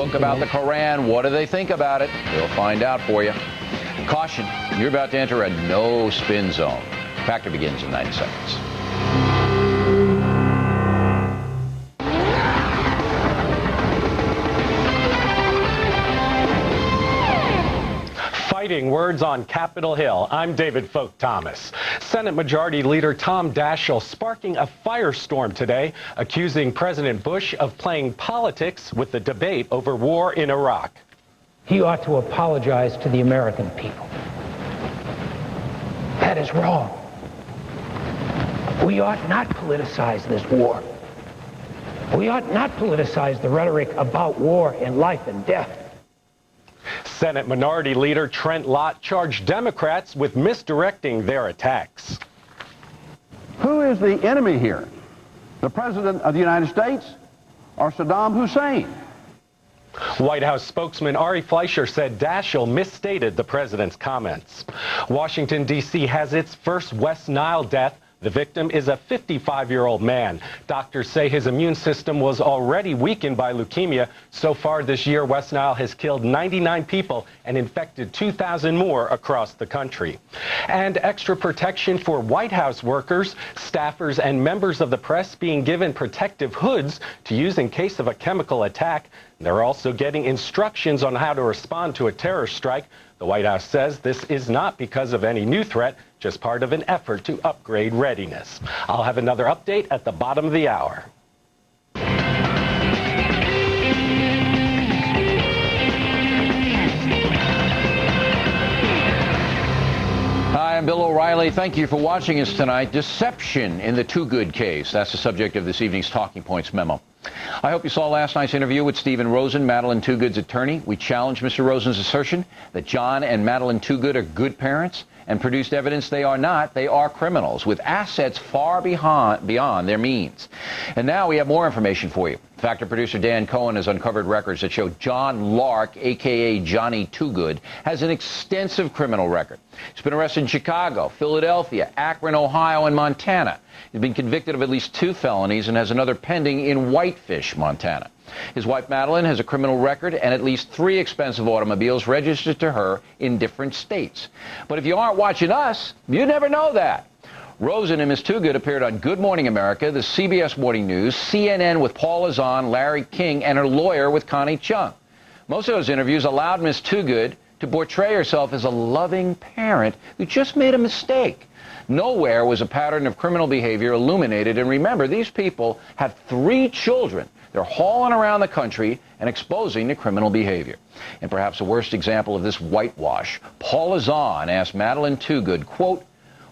Book about the Koran. What do they think about it? We'll find out for you. Caution, you're about to enter a no-spin zone. Factor begins in 90 seconds. Fighting words on Capitol Hill. I'm David Folk Thomas. Senate Majority Leader Tom Daschle sparking a firestorm today, accusing President Bush of playing politics with the debate over war in Iraq. He ought to apologize to the American people. That is wrong. We ought not politicize this war. We ought not politicize the rhetoric about war and life and death. Senate Minority Leader Trent Lott charged Democrats with misdirecting their attacks. Who is the enemy here? The President of the United States or Saddam Hussein? White House spokesman Ari Fleischer said Daschle misstated the president's comments. Washington, D.C. has its first West Nile death. The victim is a 55-year-old man. Doctors say his immune system was already weakened by leukemia. So far this year, West Nile has killed 99 people and infected 2,000 more across the country. And extra protection for White House workers, staffers, and members of the press being given protective hoods to use in case of a chemical attack. They're also getting instructions on how to respond to a terror strike. The White House says this is not because of any new threat, just part of an effort to upgrade readiness. I'll have another update at the bottom of the hour. Hi, I'm Bill O'Reilly. Thank you for watching us tonight. Deception in the Too Good case. That's the subject of this evening's Talking Points memo. I hope you saw last night's interview with Stephen Rosen, Madeleine Too Good's attorney. We challenged Mr. Rosen's assertion that John and Madeleine Too Good are good parents and produced evidence they are not. They are criminals with assets far beyond their means. And now we have more information for you. Factor producer Dan Cohen has uncovered records that show John Lark, a.k.a. Johnny Too Good, has an extensive criminal record. He's been arrested in Chicago, Philadelphia, Akron, Ohio, and Montana. He's been convicted of at least 2 felonies and has another pending in Whitefish, Montana. His wife, Madeleine, has a criminal record and at least 3 expensive automobiles registered to her in different states. But if you aren't watching us, you never know that. Rosen and Ms. Too Good appeared on Good Morning America, the CBS Morning News, CNN with Paula Zahn, Larry King, and her lawyer with Connie Chung. Most of those interviews allowed Ms. Too Good to portray herself as a loving parent who just made a mistake. Nowhere was a pattern of criminal behavior illuminated. And remember, these people have 3 children. They're hauling around the country and exposing the criminal behavior. And perhaps the worst example of this whitewash, Paula Zahn asked Madeleine Too Good, quote,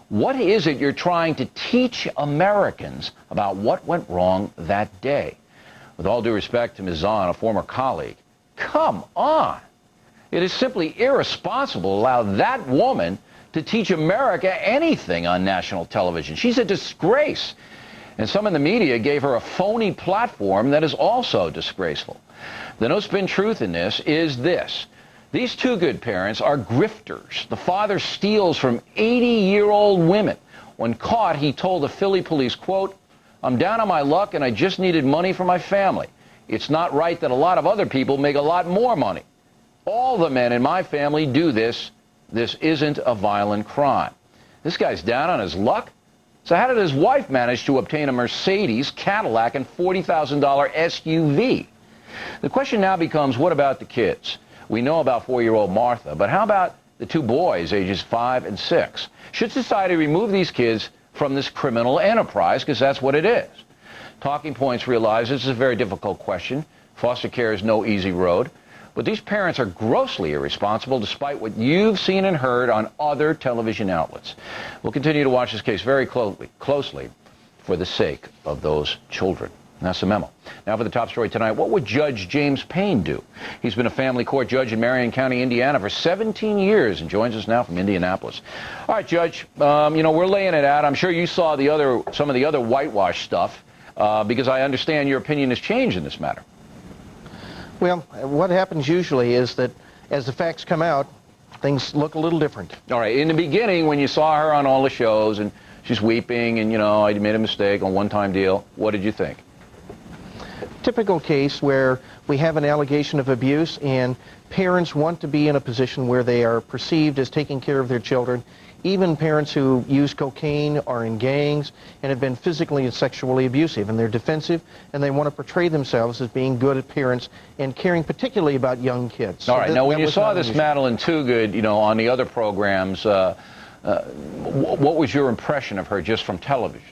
"What is it you're trying to teach Americans about what went wrong that day?" With all due respect to Ms. Zahn, a former colleague, come on. It is simply irresponsible to allow that woman to teach America anything on national television. She's a disgrace. And some in the media gave her a phony platform that is also disgraceful. The no-spin truth in this is this. These Too Good parents are grifters. The father steals from 80-year-old women. When caught, he told the Philly police, quote, "I'm down on my luck and I just needed money for my family. It's not right that a lot of other people make a lot more money. All the men in my family do this. This isn't a violent crime." This guy's down on his luck? So how did his wife manage to obtain a Mercedes, Cadillac, and $40,000 SUV? The question now becomes, what about the kids? We know about 4-year-old Martha, but how about the 2 boys, ages 5 and 6? Should society remove these kids from this criminal enterprise? Because that's what it is. Talking Points realizes this is a very difficult question. Foster care is no easy road. But these parents are grossly irresponsible despite what you've seen and heard on other television outlets. We'll continue to watch this case very closely for the sake of those children. That's the memo. Now for the top story tonight, what would Judge James Payne do? He's been a family court judge in Marion County, Indiana for 17 years and joins us now from Indianapolis. All right, Judge, we're laying it out. I'm sure you saw some of the other whitewash stuff because I understand your opinion has changed in this matter. Well, what happens usually is that as the facts come out, things look a little different. All right. In the beginning, when you saw her on all the shows and she's weeping and, I made a mistake on one-time deal, what did you think? typical case where we have an allegation of abuse and parents want to be in a position where they are perceived as taking care of their children. Even parents who use cocaine are in gangs and have been physically and sexually abusive, and they're defensive, and they want to portray themselves as being good parents and caring particularly about young kids. All right, now when you saw this unusual. Madeline Toogood, you know, on the other programs, what was your impression of her just from television?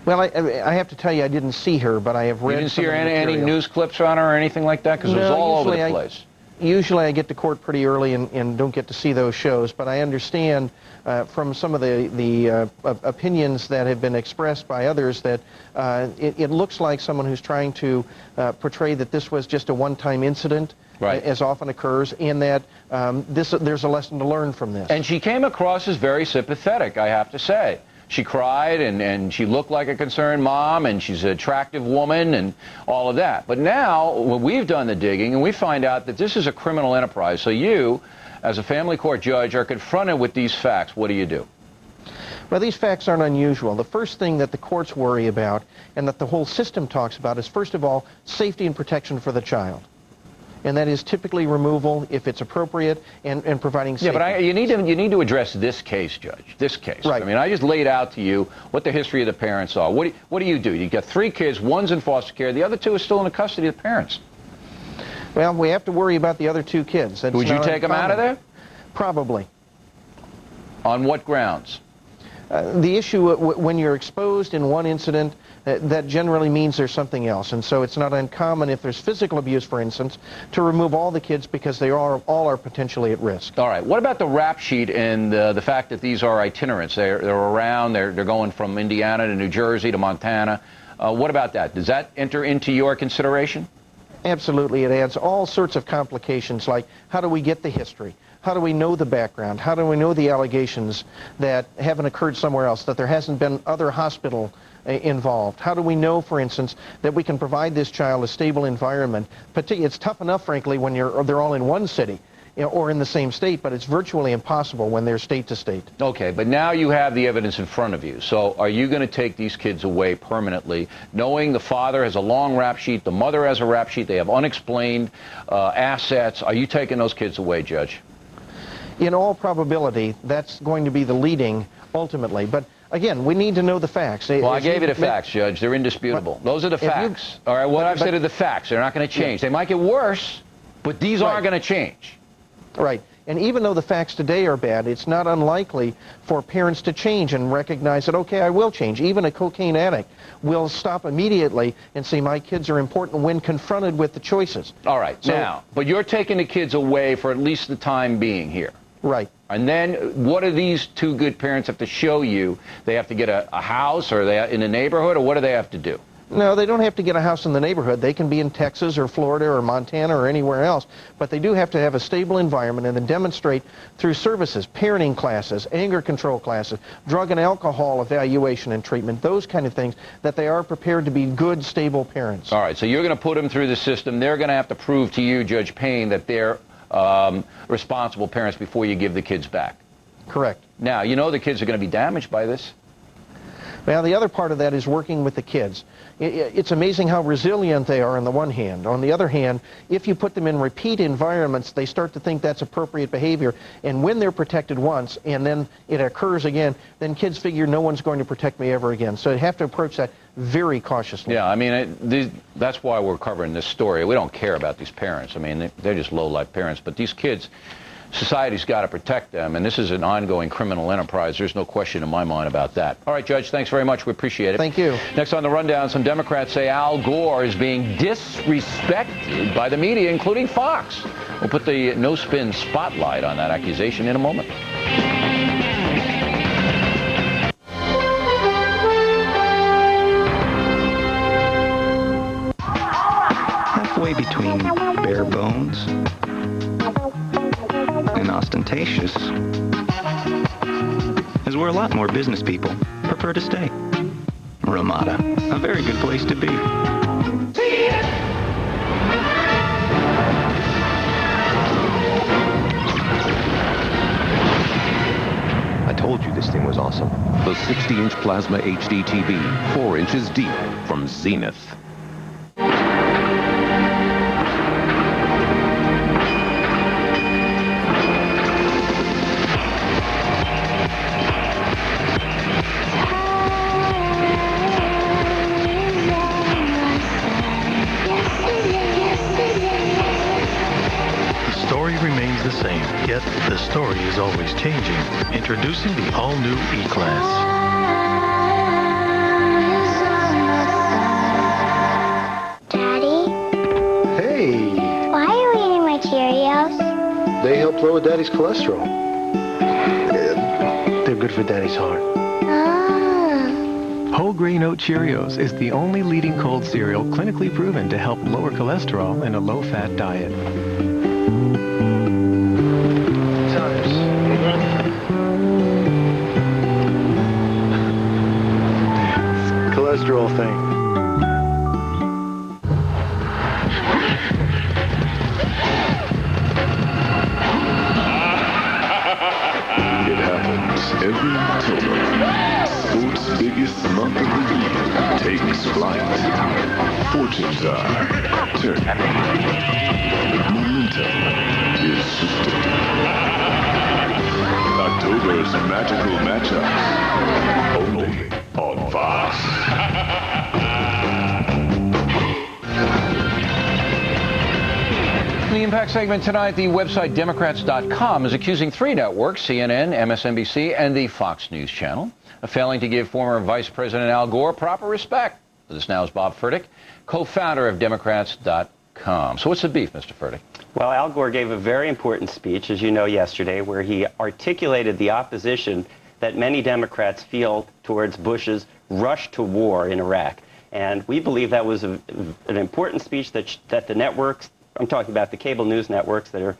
Well, I have to tell you, I didn't see her, but I have read. You didn't see some her of the any material. news clips on her or anything like that? Because it was No, all over the usually place. Usually I get to court pretty early and don't get to see those shows, but I understand from some of the opinions that have been expressed by others that it looks like someone who's trying to portray that this was just a one-time incident, Right. as often occurs, and that there's a lesson to learn from this. And she came across as very sympathetic, I have to say. She cried, and she looked like a concerned mom, and she's an attractive woman, and all of that. But now, when we've done the digging, and we find out that this is a criminal enterprise, so you, as a family court judge, are confronted with these facts. What do you do? Well, these facts aren't unusual. The first thing that the courts worry about, and that the whole system talks about, is, first of all, safety and protection for the child. And that is typically removal if it's appropriate and providing safety. Yeah, but you need to address this case, Judge. This case. Right. I mean, I just laid out to you what the history of the parents are. What do you do? You got 3 kids, one's in foster care, the other 2 are still in the custody of the parents. Well, we have to worry about the other 2 kids. That's Would you not take them out of uncommon. there? Probably. On what grounds? The issue when you're exposed in one incident, that generally means there's something else. And so it's not uncommon, if there's physical abuse, for instance, to remove all the kids because they all are potentially at risk. All right. What about the rap sheet and the fact that these are itinerants? They're around. They're going from Indiana to New Jersey to Montana. What about that? Does that enter into your consideration? Absolutely. It adds all sorts of complications, like how do we get the history? How do we know the background? How do we know the allegations that haven't occurred somewhere else, that there hasn't been other hospital involved? How do we know, for instance, that we can provide this child a stable environment? It's tough enough, frankly, when they're all in one city, you know, or in the same state, but it's virtually impossible when they're state to state. Okay, but now you have the evidence in front of you. So are you going to take these kids away permanently, knowing the father has a long rap sheet, the mother has a rap sheet, they have unexplained assets? Are you taking those kids away, Judge? In all probability, that's going to be the leading ultimately. But again, we need to know the facts. Well, I gave you the facts, Judge. They're indisputable. Those are the facts. All right, what I've said are the facts. They're not going to change. They might get worse, but these aren't going to change. Right. And even though the facts today are bad, it's not unlikely for parents to change and recognize that, okay, I will change. Even a cocaine addict will stop immediately and say, my kids are important when confronted with the choices. All right, So- now, but you're taking the kids away for at least the time being here. Right. And then what do these 2 good parents have to show you? They have to get a house, or they in the neighborhood, or what do they have to do? No, they don't have to get a house in the neighborhood. They can be in Texas or Florida or Montana or anywhere else. But they do have to have a stable environment and then demonstrate through services, parenting classes, anger control classes, drug and alcohol evaluation and treatment, those kind of things, that they are prepared to be good, stable parents. All right, so you're going to put them through the system. They're going to have to prove to you, Judge Payne, that they're responsible parents before you give the kids back. Correct. Now, you know the kids are going to be damaged by this. Well, the other part of that is working with the kids. It's amazing how resilient they are on the one hand. On the other hand, if you put them in repeat environments, they start to think that's appropriate behavior. And when they're protected once and then it occurs again, then kids figure no one's going to protect me ever again. So you have to approach that very cautiously. Yeah, I mean, that's why we're covering this story. We don't care about these parents. I mean, they're just low-life parents. But these kids, society's got to protect them, and this is an ongoing criminal enterprise. There's no question in my mind about that. All right, Judge, thanks very much. We appreciate it. Thank you. Next on the rundown, some Democrats say Al Gore is being disrespected by the media, including Fox. We'll put the no-spin spotlight on that accusation in a moment. Halfway between bare bones and ostentatious is where a lot more business people prefer to stay. Ramada, a very good place to be. I told you this thing was awesome. The 60-inch plasma HD TV, 4 inches deep, from Zenith. same, yet the story is always changing. Introducing the all-new E-Class. Daddy? Hey, Why are you eating my Cheerios? they help lower Daddy's cholesterol. They're good for Daddy's heart. Ah. Whole grain oat Cheerios is the only leading cold cereal clinically proven to help lower cholesterol in a low-fat diet. Cholesterol thing. It happens every October. Sports' biggest month of the year takes flight. Fortunes are turning. Momentum is shifting. October's magical matchups. Only on Fox. In the Impact segment tonight, the website Democrats.com is accusing three networks, CNN, MSNBC, and the Fox News Channel, of failing to give former Vice President Al Gore proper respect. With us now is Bob Furtick, co-founder of Democrats.com. So what's the beef, Mr. Furtick? Well, Al Gore gave a very important speech, as you know, yesterday, where he articulated the opposition that many Democrats feel towards Bush's rush to war in Iraq. And we believe that was an important speech that the networks, I'm talking about the cable news networks that are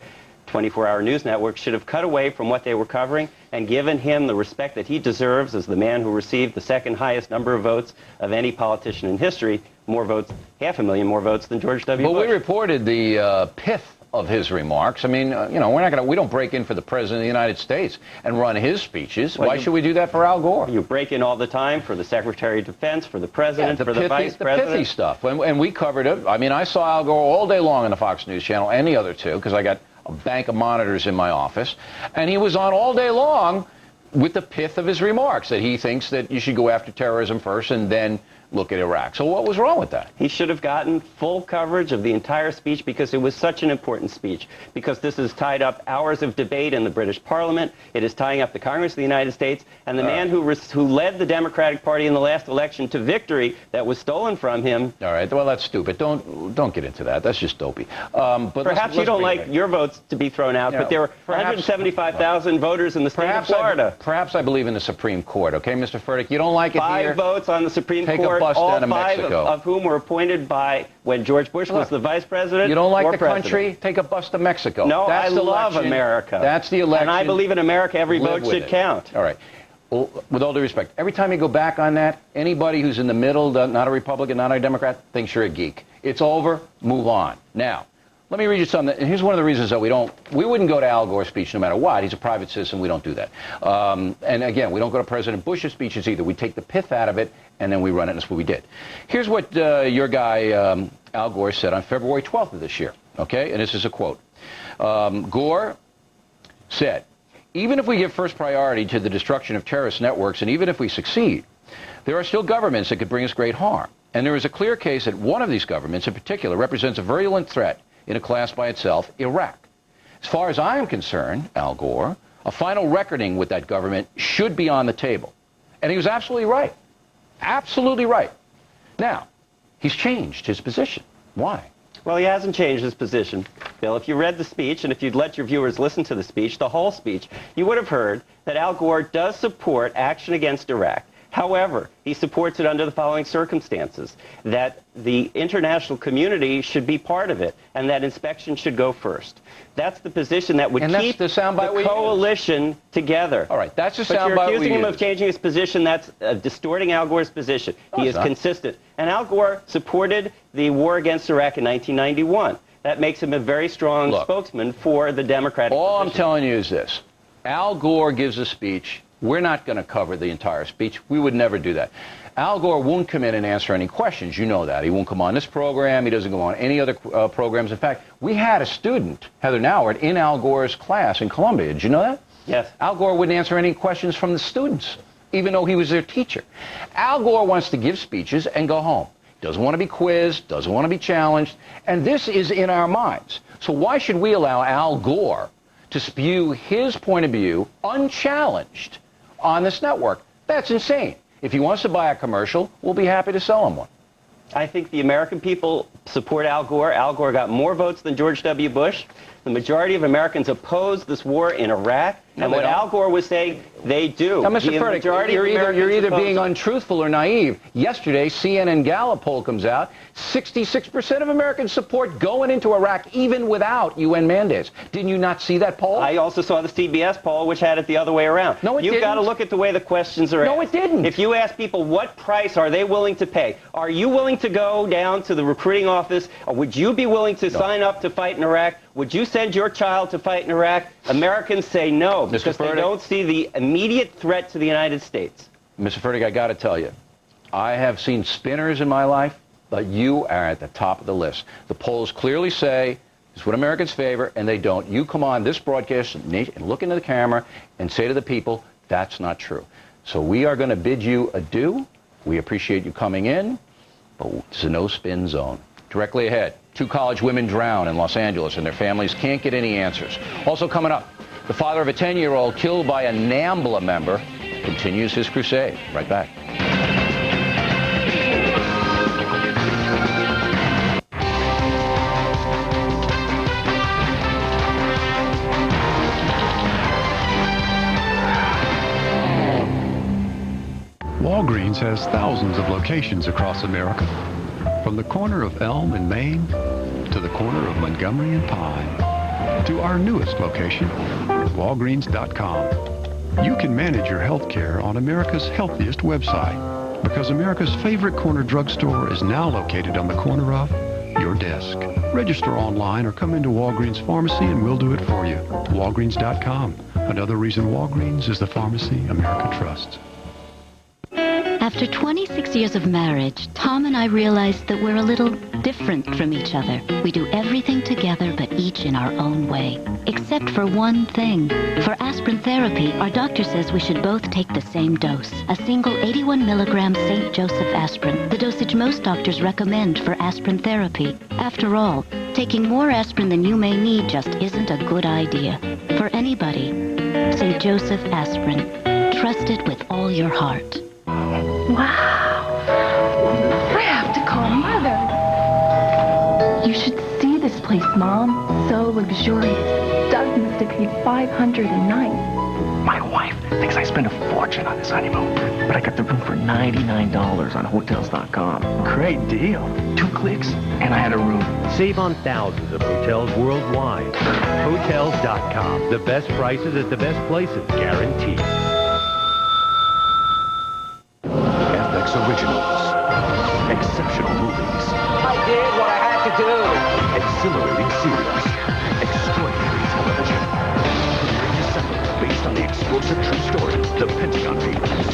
24-hour news networks, should have cut away from what they were covering and given him the respect that he deserves as the man who received the second highest number of votes of any politician in history, more votes, 500,000 more votes than George W. Bush. But we reported the pith of his remarks. I mean, you know, we don't break in for the President of the United States and run his speeches. Well, Why should we do that for Al Gore? You break in all the time for the Secretary of Defense, for the President, for the Vice President. The pithy stuff. And we covered it. I mean, I saw Al Gore all day long on the Fox News Channel and the other two, because I got a bank of monitors in my office. And he was on all day long with the pith of his remarks, that he thinks that you should go after terrorism first and then look at Iraq. So what was wrong with that? He should have gotten full coverage of the entire speech because it was such an important speech, because this has tied up hours of debate in the British Parliament. It is tying up the Congress of the United States, and the man who led the Democratic Party in the last election to victory that was stolen from him. All right, well, that's stupid. Don't get into that. That's just dopey. But perhaps you don't like your votes to be thrown out, but there were 175,000 voters in the state of Florida. Perhaps I believe in the Supreme Court, okay, Mr. Furtick? You don't like it here? 5 votes on the Supreme Take Court. a bus all down to 5 Mexico. of whom were appointed by when George Bush was the vice president. You don't like or the president. country? Take a bus to Mexico. No, That's I the love election. America. That's the election. And I believe in America. Every Live vote with should it. count. All right. Well, with all due respect, every time you go back on that, anybody who's in the middle, not a Republican, not a Democrat, thinks you're a geek. It's over. Move on. Now, let me read you something. And here's one of the reasons that we wouldn't go to Al Gore's speech no matter what. He's a private citizen. We don't do that. And again, we don't go to President Bush's speeches either. We take the pith out of it, and then we run it, and that's what we did. Here's what your guy, Al Gore, said on February 12th of this year, okay? And this is a quote. Gore said, "Even if we give first priority to the destruction of terrorist networks, and even if we succeed, there are still governments that could bring us great harm. And there is a clear case that one of these governments in particular represents a virulent threat in a class by itself, Iraq. As far as I am concerned, Al Gore, a final reckoning with that government should be on the table." And he was absolutely right. Absolutely right. Now, he's changed his position. Why? Well, he hasn't changed his position, Bill. If you read the speech, and if you'd let your viewers listen to the speech, the whole speech, you would have heard that Al Gore does support action against Iraq. However, he supports it under the following circumstances: that the international community should be part of it, and that inspection should go first. That's the position that would keep the coalition together. All right, that's the soundbite. But you're accusing him of changing his position. That's distorting Al Gore's position. He is consistent. And Al Gore supported the war against Iraq in 1991. That makes him a very strong spokesman for the Democratic position. All I'm telling you is this. Al Gore gives a speech. We're not going to cover the entire speech. We would never do that. Al Gore won't come in and answer any questions. You know that. He won't come on this program. He doesn't go on any other programs. In fact, we had a student, Heather Nauert, in Al Gore's class in Columbia. Did you know that? Yes. Al Gore wouldn't answer any questions from the students, even though he was their teacher. Al Gore wants to give speeches and go home. Doesn't want to be quizzed, doesn't want to be challenged, and this is in our minds. So why should we allow Al Gore to spew his point of view unchallenged on this network. That's insane. If he wants to buy a commercial, we'll be happy to sell him one. I think the American people support Al Gore. Al Gore got more votes than George W. Bush. The majority of Americans oppose this war in Iraq. And what Al Gore was saying, they do. Now, Mr. Furtick, you're either being untruthful or naive. Yesterday, CNN Gallup poll comes out. 66% of Americans support going into Iraq even without UN mandates. Didn't you not see that poll? I also saw the CBS poll, which had it the other way around. No, it didn't. You've got to look at the way the questions are asked. No, it didn't. If you ask people what price are they willing to pay, are you willing to go down to the recruiting office? Or would you be willing to sign up to fight in Iraq? Would you send your child to fight in Iraq? Americans say no, because they don't see the immediate threat to the United States. Mr. Furtick, I got to tell you, I have seen spinners in my life, but you are at the top of the list. The polls clearly say it's what Americans favor, and they don't. You come on this broadcast and look into the camera and say to the people, that's not true. So we are going to bid you adieu. We appreciate you coming in, but it's a no-spin zone. Directly ahead, 2 college women drown in Los Angeles, and their families can't get any answers. Also coming up, the father of a 10-year-old killed by a NAMBLA member continues his crusade. Right back. Walgreens has thousands of locations across America. From the corner of Elm in Maine to the corner of Montgomery and Pine to our newest location, Walgreens.com. You can manage your health care on America's healthiest website because America's favorite corner drugstore is now located on the corner of your desk. Register online or come into Walgreens Pharmacy and we'll do it for you. Walgreens.com. Another reason Walgreens is the pharmacy America trusts. After 26 years of marriage, Tom and I realized that we're a little different from each other. We do everything together, but each in our own way. Except for one thing. For aspirin therapy, our doctor says we should both take the same dose. A single 81 milligram St. Joseph aspirin, the dosage most doctors recommend for aspirin therapy. After all, taking more aspirin than you may need just isn't a good idea. For anybody, St. Joseph aspirin. Trust it with all your heart. Wow. I have to call Mother. You should see this place, Mom. So luxurious. Doug must have paid $500 a night. My wife thinks I spent a fortune on this honeymoon, but I got the room for $99 on Hotels.com. Great deal. 2 clicks, and I had a room. Save on thousands of hotels worldwide. Hotels.com. The best prices at the best places, guaranteed. FX Originals. Exceptional movies. I did what I had to do. Exhilarating series. Extraordinary television. Premiering December, based on the explosive true story, The Pentagon Papers.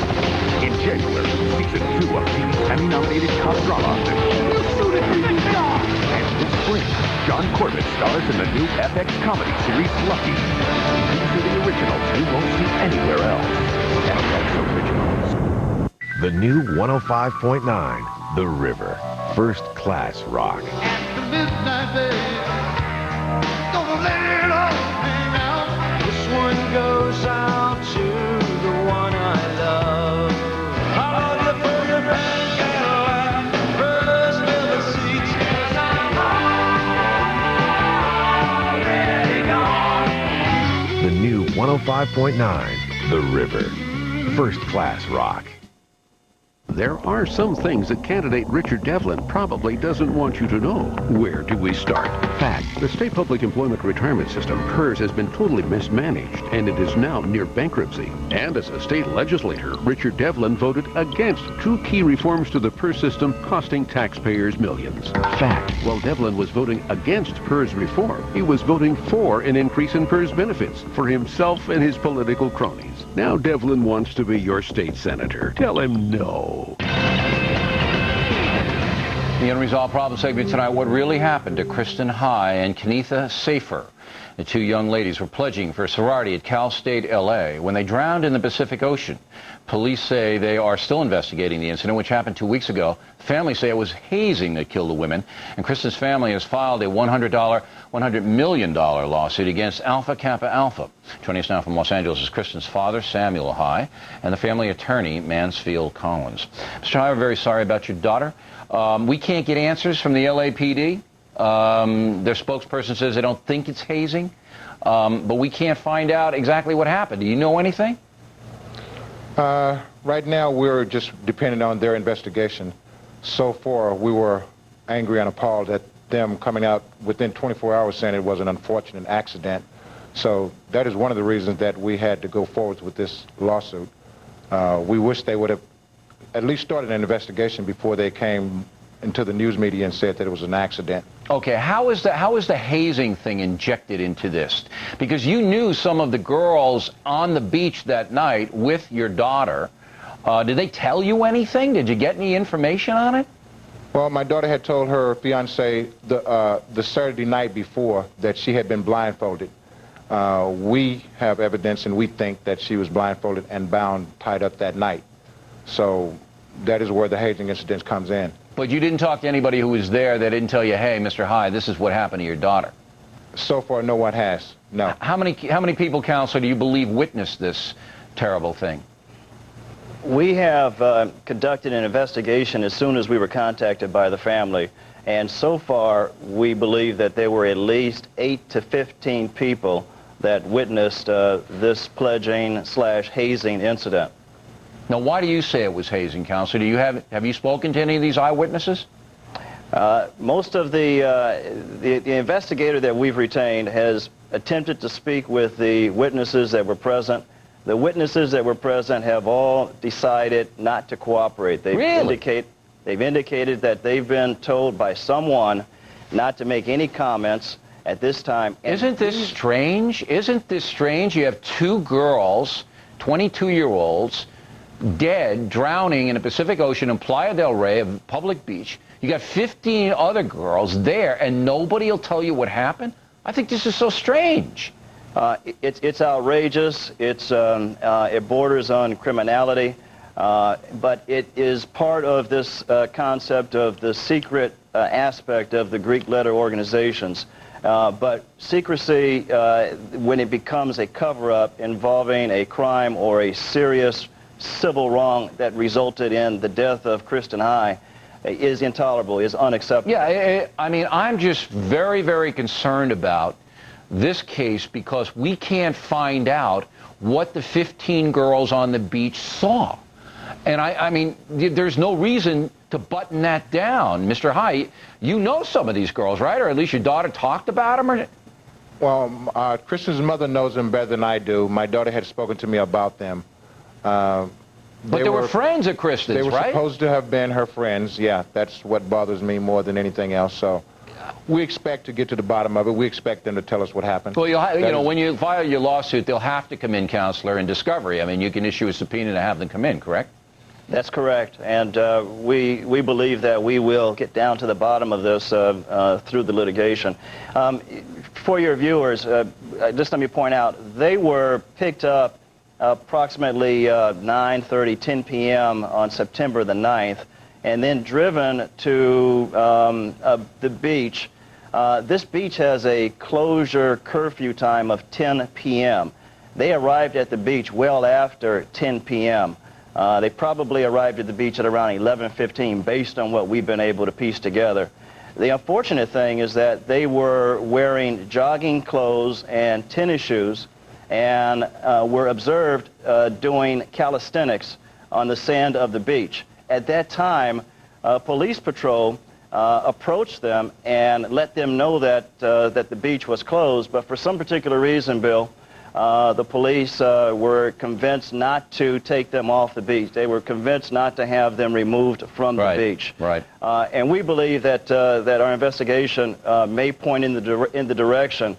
In January, season 2 of TV's Emmy-nominated cop drama, You Suited Me, God! And this spring, John Corbett stars in the new FX comedy series Lucky. These are the originals you won't see anywhere else. FX Originals. The new 105.9, The River. First class rock. Midnight, babe. Gonna let it all hang out. This one goes out to the one I love. I love you for your band Cadillac, first leather seats, 'cause I'm already gone. The new 105.9, The River. First class rock. There are some things that candidate Richard Devlin probably doesn't want you to know. Where do we start? Fact, the state public employment retirement system, PERS, has been totally mismanaged, and it is now near bankruptcy. And as a state legislator, Richard Devlin voted against 2 key reforms to the PERS system, costing taxpayers millions. Fact, while Devlin was voting against PERS reform, he was voting for an increase in PERS benefits for himself and his political cronies. Now Devlin wants to be your state senator. Tell him no. The Unresolved Problem segment tonight, what really happened to Kristen High and Kenetha Safer. The two young ladies were pledging for sorority at Cal State LA when they drowned in the Pacific Ocean. Police say they are still investigating the incident, which happened 2 weeks ago. Families say it was hazing that killed the women, and Kristen's family has filed a $100 million lawsuit against Alpha Kappa Alpha. Joining us now from Los Angeles is Kristen's father, Samuel High, and the family attorney, Mansfield Collins. Mr. High, we're very sorry about your daughter. We can't get answers from the LAPD. Their spokesperson says they don't think it's hazing, but we can't find out exactly what happened. Do you know anything? Right now, we're just depending on their investigation. So far, we were angry and appalled at them coming out within 24 hours saying it was an unfortunate accident. So that is one of the reasons that we had to go forward with this lawsuit. We wish they would have at least started an investigation before they came into the news media and said that it was an accident. Okay, how is the hazing thing injected into this? Because you knew some of the girls on the beach that night with your daughter. Did they tell you anything? Did you get any information on it? Well, my daughter had told her fiancé the Saturday night before that she had been blindfolded. We have evidence and we think that she was blindfolded and bound, tied up that night. So that is where the hazing incident comes in. But you didn't talk to anybody who was there that didn't tell you, hey, Mr. High, this is what happened to your daughter? So far, no one has, no. How many people, Counselor, do you believe witnessed this terrible thing? We have conducted an investigation as soon as we were contacted by the family. And so far, we believe that there were at least 8 to 15 people that witnessed this pledging/hazing incident. Now, why do you say it was hazing, Counselor? Have you spoken to any of these eyewitnesses? Most of the investigator that we've retained has attempted to speak with the witnesses that were present. The witnesses that were present have all decided not to cooperate. They've indicated that they've been told by someone not to make any comments at this time. Isn't this strange? Isn't this strange? You have two girls, 22-year-olds, dead, drowning in the Pacific Ocean in Playa del Rey, a public beach. You got 15 other girls there, and nobody will tell you what happened? I think this is so strange. It's outrageous. It borders on criminality, but it is part of this concept of the secret aspect of the Greek letter organizations. But secrecy, when it becomes a cover-up involving a crime or a serious civil wrong that resulted in the death of Kristen High, is intolerable, is unacceptable. Yeah, I mean, I'm just very, very concerned about this case because we can't find out what the 15 girls on the beach saw. And I mean, there's no reason to button that down. Mr. High, you know some of these girls, right? Or at least your daughter talked about them? Or... Well, Kristen's mother knows them better than I do. My daughter had spoken to me about them. But they were friends of Kristen's, right? They were supposed to have been her friends, yeah. That's what bothers me more than anything else. So we expect to get to the bottom of it. We expect them to tell us what happened. Well, when you file your lawsuit, they'll have to come in, Counselor, in discovery. I mean, you can issue a subpoena to have them come in, correct? That's correct. And we believe that we will get down to the bottom of this through the litigation. For your viewers, just let me point out, they were picked up approximately 9:30, 10 p.m. on September the 9th, and then driven to the beach. This beach has a closure curfew time of 10 p.m. They arrived at the beach well after 10 p.m. They probably arrived at the beach at around 11:15, based on what we've been able to piece together. The unfortunate thing is that they were wearing jogging clothes and tennis shoes, and were observed doing calisthenics on the sand of the beach. At that time, police patrol approached them and let them know that the beach was closed, but for some particular reason, Bill, the police were convinced not to take them off the beach. They were convinced not to have them removed from the beach. Right. And we believe that our investigation may point in the direction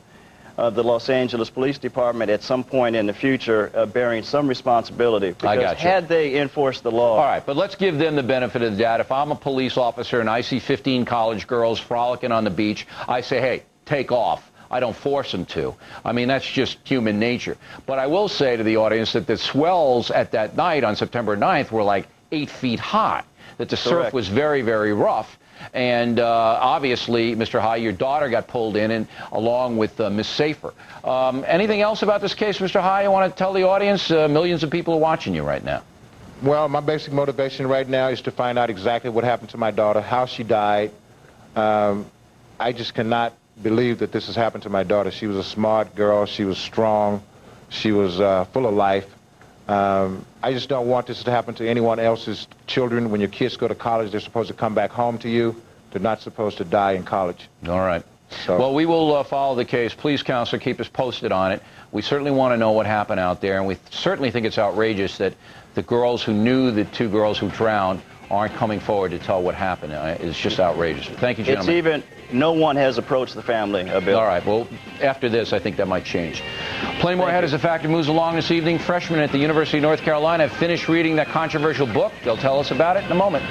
the Los Angeles Police Department at some point in the future bearing some responsibility. Because I got you. had they enforced the law... All right, but let's give them the benefit of the doubt. If I'm a police officer and I see 15 college girls frolicking on the beach, I say, hey, take off. I don't force them to. I mean, that's just human nature. But I will say to the audience that the swells at that night on September 9th were like 8 feet high, that the surf was very, very rough. And obviously, Mr. High, your daughter got pulled in, and along with Miss Safer. Anything else about this case, Mr. High, you want to tell the audience? Millions of people are watching you right now. Well, my basic motivation right now is to find out exactly what happened to my daughter, how she died. I just cannot believe that this has happened to my daughter. She was a smart girl. She was strong. She was full of life. I just don't want this to happen to anyone else's children. When your kids go to college, they're supposed to come back home to you. They're not supposed to die in college. All right. So, well, we will follow the case. Please, Counselor, keep us posted on it. We certainly want to know what happened out there, and we certainly think it's outrageous that the girls who knew the 2 girls who drowned aren't coming forward to tell what happened. It's just outrageous. Thank you, gentlemen. No one has approached the family, Bill. All right, well, after this, I think that might change. Plenty more ahead as the Factor moves along this evening. Freshmen at the University of North Carolina have finished reading that controversial book. They'll tell us about it in a moment.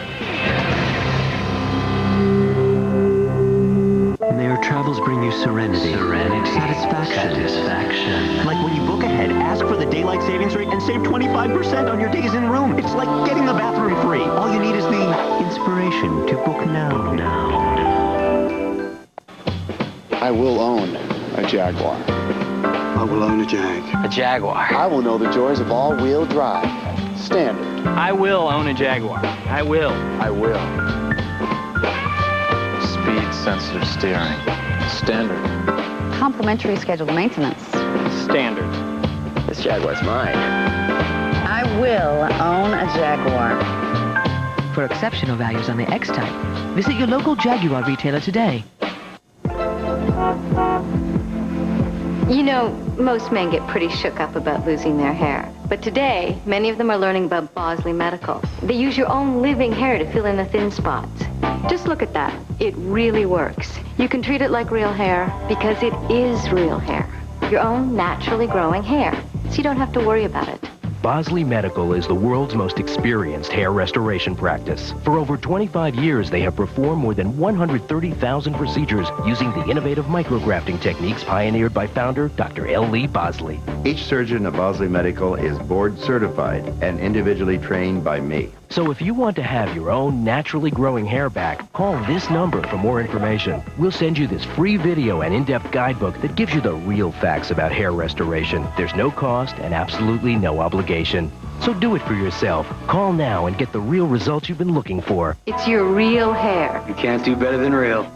May your travels bring you serenity, satisfaction. Like when you book ahead, ask for the daylight savings rate and save 25% on your days in room. It's like getting the bathroom free. All you need is the inspiration to book now. I will own a Jaguar. I will own a Jag. A Jaguar. I will know the joys of all-wheel drive. Standard. I will own a Jaguar. I will. I will. Speed-sensitive steering. Standard. Complimentary scheduled maintenance. Standard. This Jaguar's mine. I will own a Jaguar. For exceptional values on the X-Type, visit your local Jaguar retailer today. You know, most men get pretty shook up about losing their hair. But today, many of them are learning about Bosley Medical. They use your own living hair to fill in the thin spots. Just look at that. It really works. You can treat it like real hair because it is real hair. Your own naturally growing hair. So you don't have to worry about it. Bosley Medical is the world's most experienced hair restoration practice. For over 25 years, they have performed more than 130,000 procedures using the innovative micrografting techniques pioneered by founder Dr. L. Lee Bosley. Each surgeon at Bosley Medical is board certified and individually trained by me. So if you want to have your own naturally growing hair back, call this number for more information. We'll send you this free video and in-depth guidebook that gives you the real facts about hair restoration. There's no cost and absolutely no obligation. So do it for yourself. Call now and get the real results you've been looking for. It's your real hair. You can't do better than real.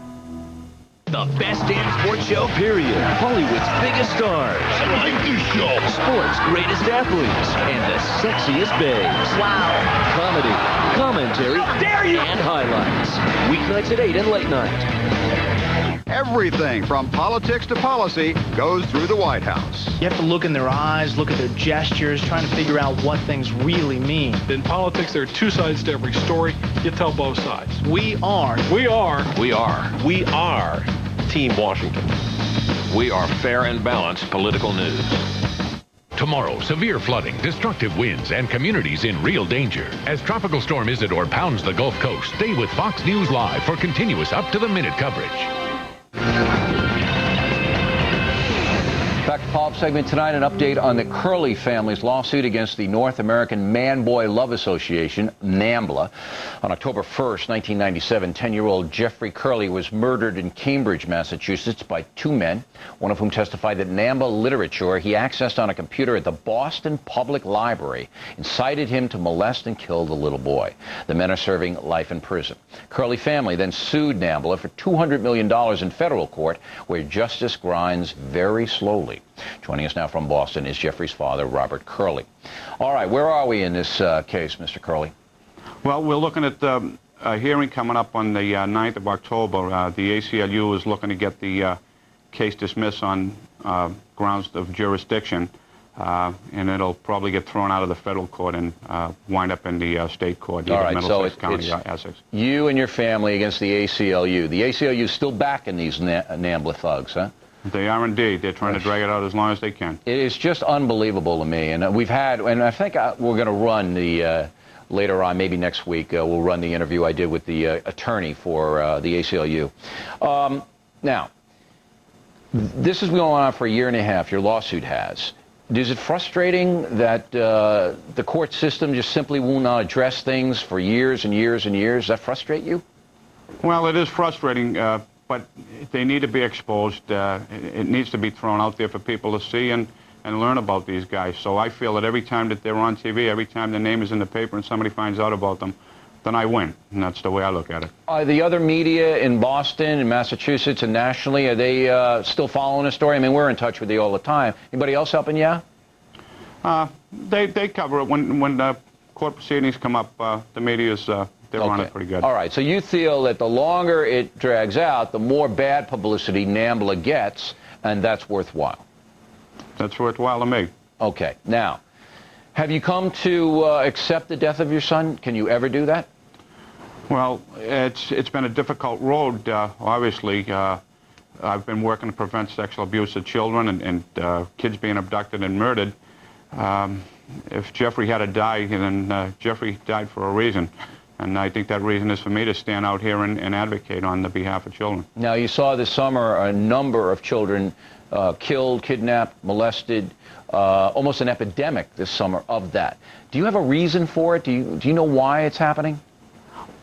The best damn sports show, period. Hollywood's biggest stars. I like this show. Sports' greatest athletes. And the sexiest babes. Wow. Comedy, commentary, dare you, and highlights. Weeknights at 8 and late night. Everything from politics to policy goes through the White House. You have to look in their eyes, look at their gestures, trying to figure out what things really mean. In politics, there are 2 sides to every story. You tell both sides. We are Team Washington. We are fair and balanced political news. Tomorrow, severe flooding, destructive winds, and communities in real danger. As Tropical Storm Isidore pounds the Gulf Coast, stay with Fox News Live for continuous up-to-the-minute coverage. Back to follow-up segment tonight, an update on the Curley family's lawsuit against the North American Man-Boy Love Association, NAMBLA. On October 1st, 1997, 10-year-old Jeffrey Curley was murdered in Cambridge, Massachusetts by 2 men, one of whom testified that NAMBLA literature he accessed on a computer at the Boston Public Library incited him to molest and kill the little boy. The men are serving life in prison. Curley family then sued NAMBLA for $200 million in federal court, where justice grinds very slowly. Joining us now from Boston is Jeffrey's father, Robert Curley. All right, where are we in this case, Mr. Curley? Well, we're looking at a hearing coming up on the 9th of October. The ACLU is looking to get the case dismissed on grounds of jurisdiction, and it'll probably get thrown out of the federal court and wind up in the state court, All right, Middlesex so County, it's Essex. You and your family against the ACLU. The ACLU is still backing these NAMBLA thugs, huh? They are indeed. They're trying to drag it out as long as they can. It is just unbelievable to me. And we've had, and I think we're going to run the, later on, maybe next week, we'll run the interview I did with the attorney for the ACLU. Now, this has been going on for a year and a half, your lawsuit has. Is it frustrating that the court system just simply will not address things for years and years and years? Does that frustrate you? Well, it is frustrating, but they need to be exposed. It needs to be thrown out there for people to see and learn about these guys. So I feel that every time that they're on TV, every time their name is in the paper and somebody finds out about them, then I win. And that's the way I look at it. Are the other media in Boston, in Massachusetts, and nationally, are they still following the story? I mean, we're in touch with you all the time. Anybody else helping you out? They cover it. When court proceedings come up, the media's, they're on it pretty good. All right, so you feel that the longer it drags out, the more bad publicity NAMBLA gets, and that's worthwhile. That's worthwhile to me. Okay, now, have you come to accept the death of your son? Can you ever do that? Well, it's been a difficult road, obviously. I've been working to prevent sexual abuse of children and kids being abducted and murdered. If Jeffrey had to die, then Jeffrey died for a reason. And I think that reason is for me to stand out here and advocate on the behalf of children. Now, you saw this summer a number of children killed, kidnapped, molested, almost an epidemic this summer of that. Do you have a reason for it? Do you know why it's happening?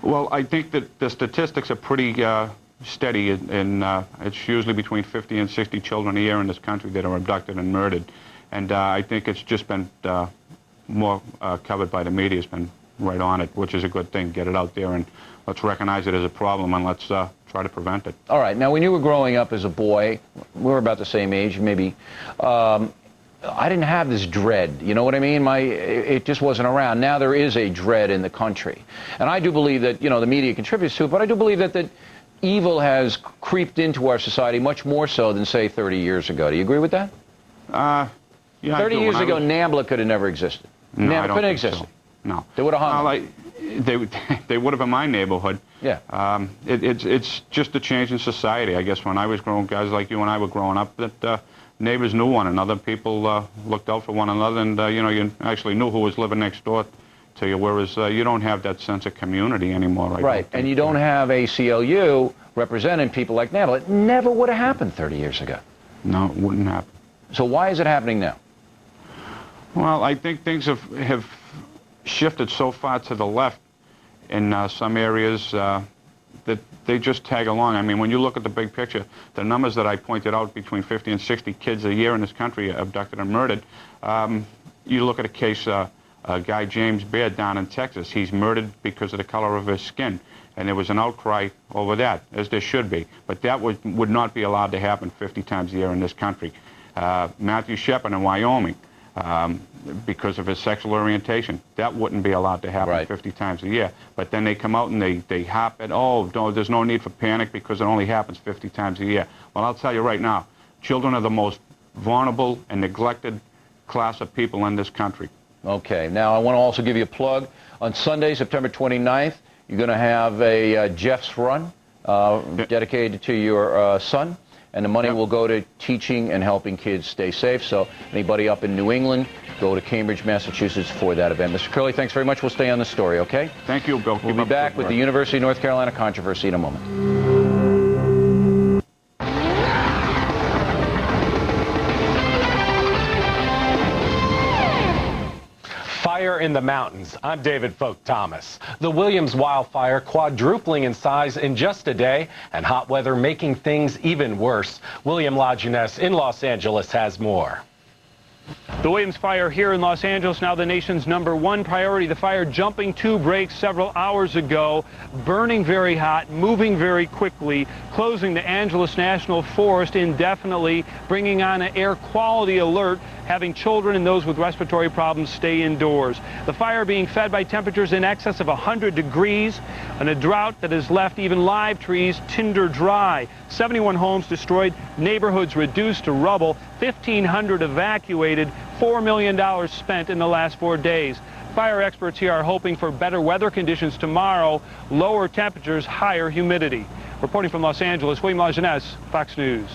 Well, I think that the statistics are pretty steady, and it's usually between 50 and 60 children a year in this country that are abducted and murdered. And I think it's just been more covered by the media. It's been right on it, which is a good thing. Get it out there and let's recognize it as a problem and let's try to prevent it. All right. Now, when you were growing up as a boy, we were about the same age, maybe. I didn't have this dread. You know what I mean? It just wasn't around. Now there is a dread in the country, and I do believe that the media contributes to it. But I do believe that evil has creeped into our society much more so than, say, 30 years ago. Do you agree with that? Yeah, 30 years ago, NAMBLA could have never existed. No, NAMBLA couldn't exist. So. No. They would have hung. Well, they would have in my neighborhood. Yeah. It's just a change in society. I guess when I was growing, guys like you and I were growing up, that neighbors knew one another. People looked out for one another, and you actually knew who was living next door to you. Whereas you don't have that sense of community anymore. Right. And you don't have ACLU representing people like NAMBLA. It never would have happened 30 years ago. No, it wouldn't happen. So why is it happening now? Well, I think things have shifted so far to the left in some areas that they just tag along. I mean, when you look at the big picture, the numbers that I pointed out, between 50 and 60 kids a year in this country abducted and murdered, you look at a case, a guy, James Baird, down in Texas. He's murdered because of the color of his skin. And there was an outcry over that, as there should be. But that would not be allowed to happen 50 times a year in this country. Matthew Shepard in Wyoming, because of his sexual orientation. That wouldn't be allowed to happen 50 times a year. But then they come out and they hop at, oh, no, there's no need for panic because it only happens 50 times a year. Well, I'll tell you right now, children are the most vulnerable and neglected class of people in this country. Okay. Now, I want to also give you a plug. On Sunday, September 29th, you're going to have a Jeff's Run dedicated to your son. And the money will go to teaching and helping kids stay safe. So anybody up in New England, go to Cambridge, Massachusetts for that event. Mr. Curley, thanks very much. We'll stay on the story, okay? Thank you, Bill. We'll be back with the University of North Carolina controversy in a moment. Fire in the mountains. I'm David Folk Thomas. The Williams wildfire quadrupling in size in just a day, and hot weather making things even worse. William LaJeunesse in Los Angeles has more. The Williams fire here in Los Angeles, now the nation's #1 priority. The fire jumping 2 breaks several hours ago, burning very hot, moving very quickly, closing the Angeles National Forest indefinitely, bringing on an air quality alert, having children and those with respiratory problems stay indoors. The fire being fed by temperatures in excess of 100 degrees and a drought that has left even live trees tinder dry. 71 homes destroyed, neighborhoods reduced to rubble, 1,500 evacuated, $4 million spent in the last 4 days. Fire experts here are hoping for better weather conditions tomorrow, lower temperatures, higher humidity. Reporting from Los Angeles, William LaJeunesse, Fox News.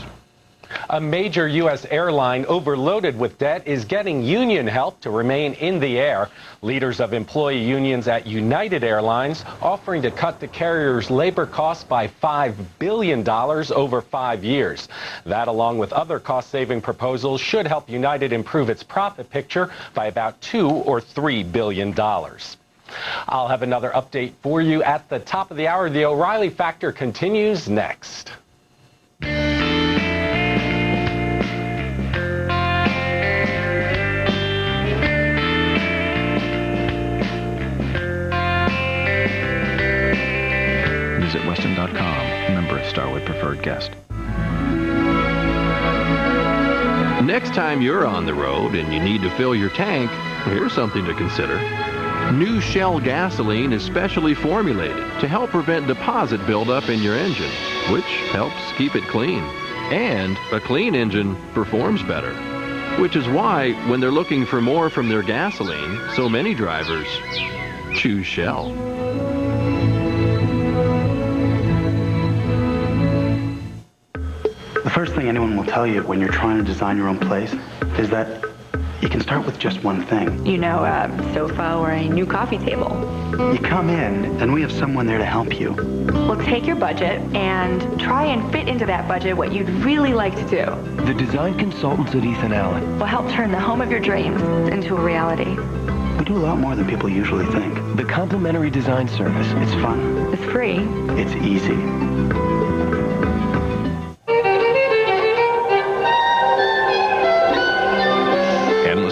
A major U.S. airline overloaded with debt is getting union help to remain in the air. Leaders of employee unions at United Airlines offering to cut the carrier's labor costs by $5 billion over 5 years. That, along with other cost-saving proposals, should help United improve its profit picture by about $2 or $3 billion. I'll have another update for you at the top of the hour. The O'Reilly Factor continues next. Visit Weston.com, member of Starwood Preferred Guest. Next time you're on the road and you need to fill your tank, here's something to consider. New Shell gasoline is specially formulated to help prevent deposit buildup in your engine, which helps keep it clean. And a clean engine performs better, which is why when they're looking for more from their gasoline, so many drivers choose Shell. The first thing anyone will tell you when you're trying to design your own place is that you can start with just one thing. You know, a sofa or a new coffee table. You come in, and we have someone there to help you. We'll take your budget and try and fit into that budget what you'd really like to do. The design consultants at Ethan Allen We'll help turn the home of your dreams into a reality. We do a lot more than people usually think. The complimentary design service. It's fun. It's free. It's easy.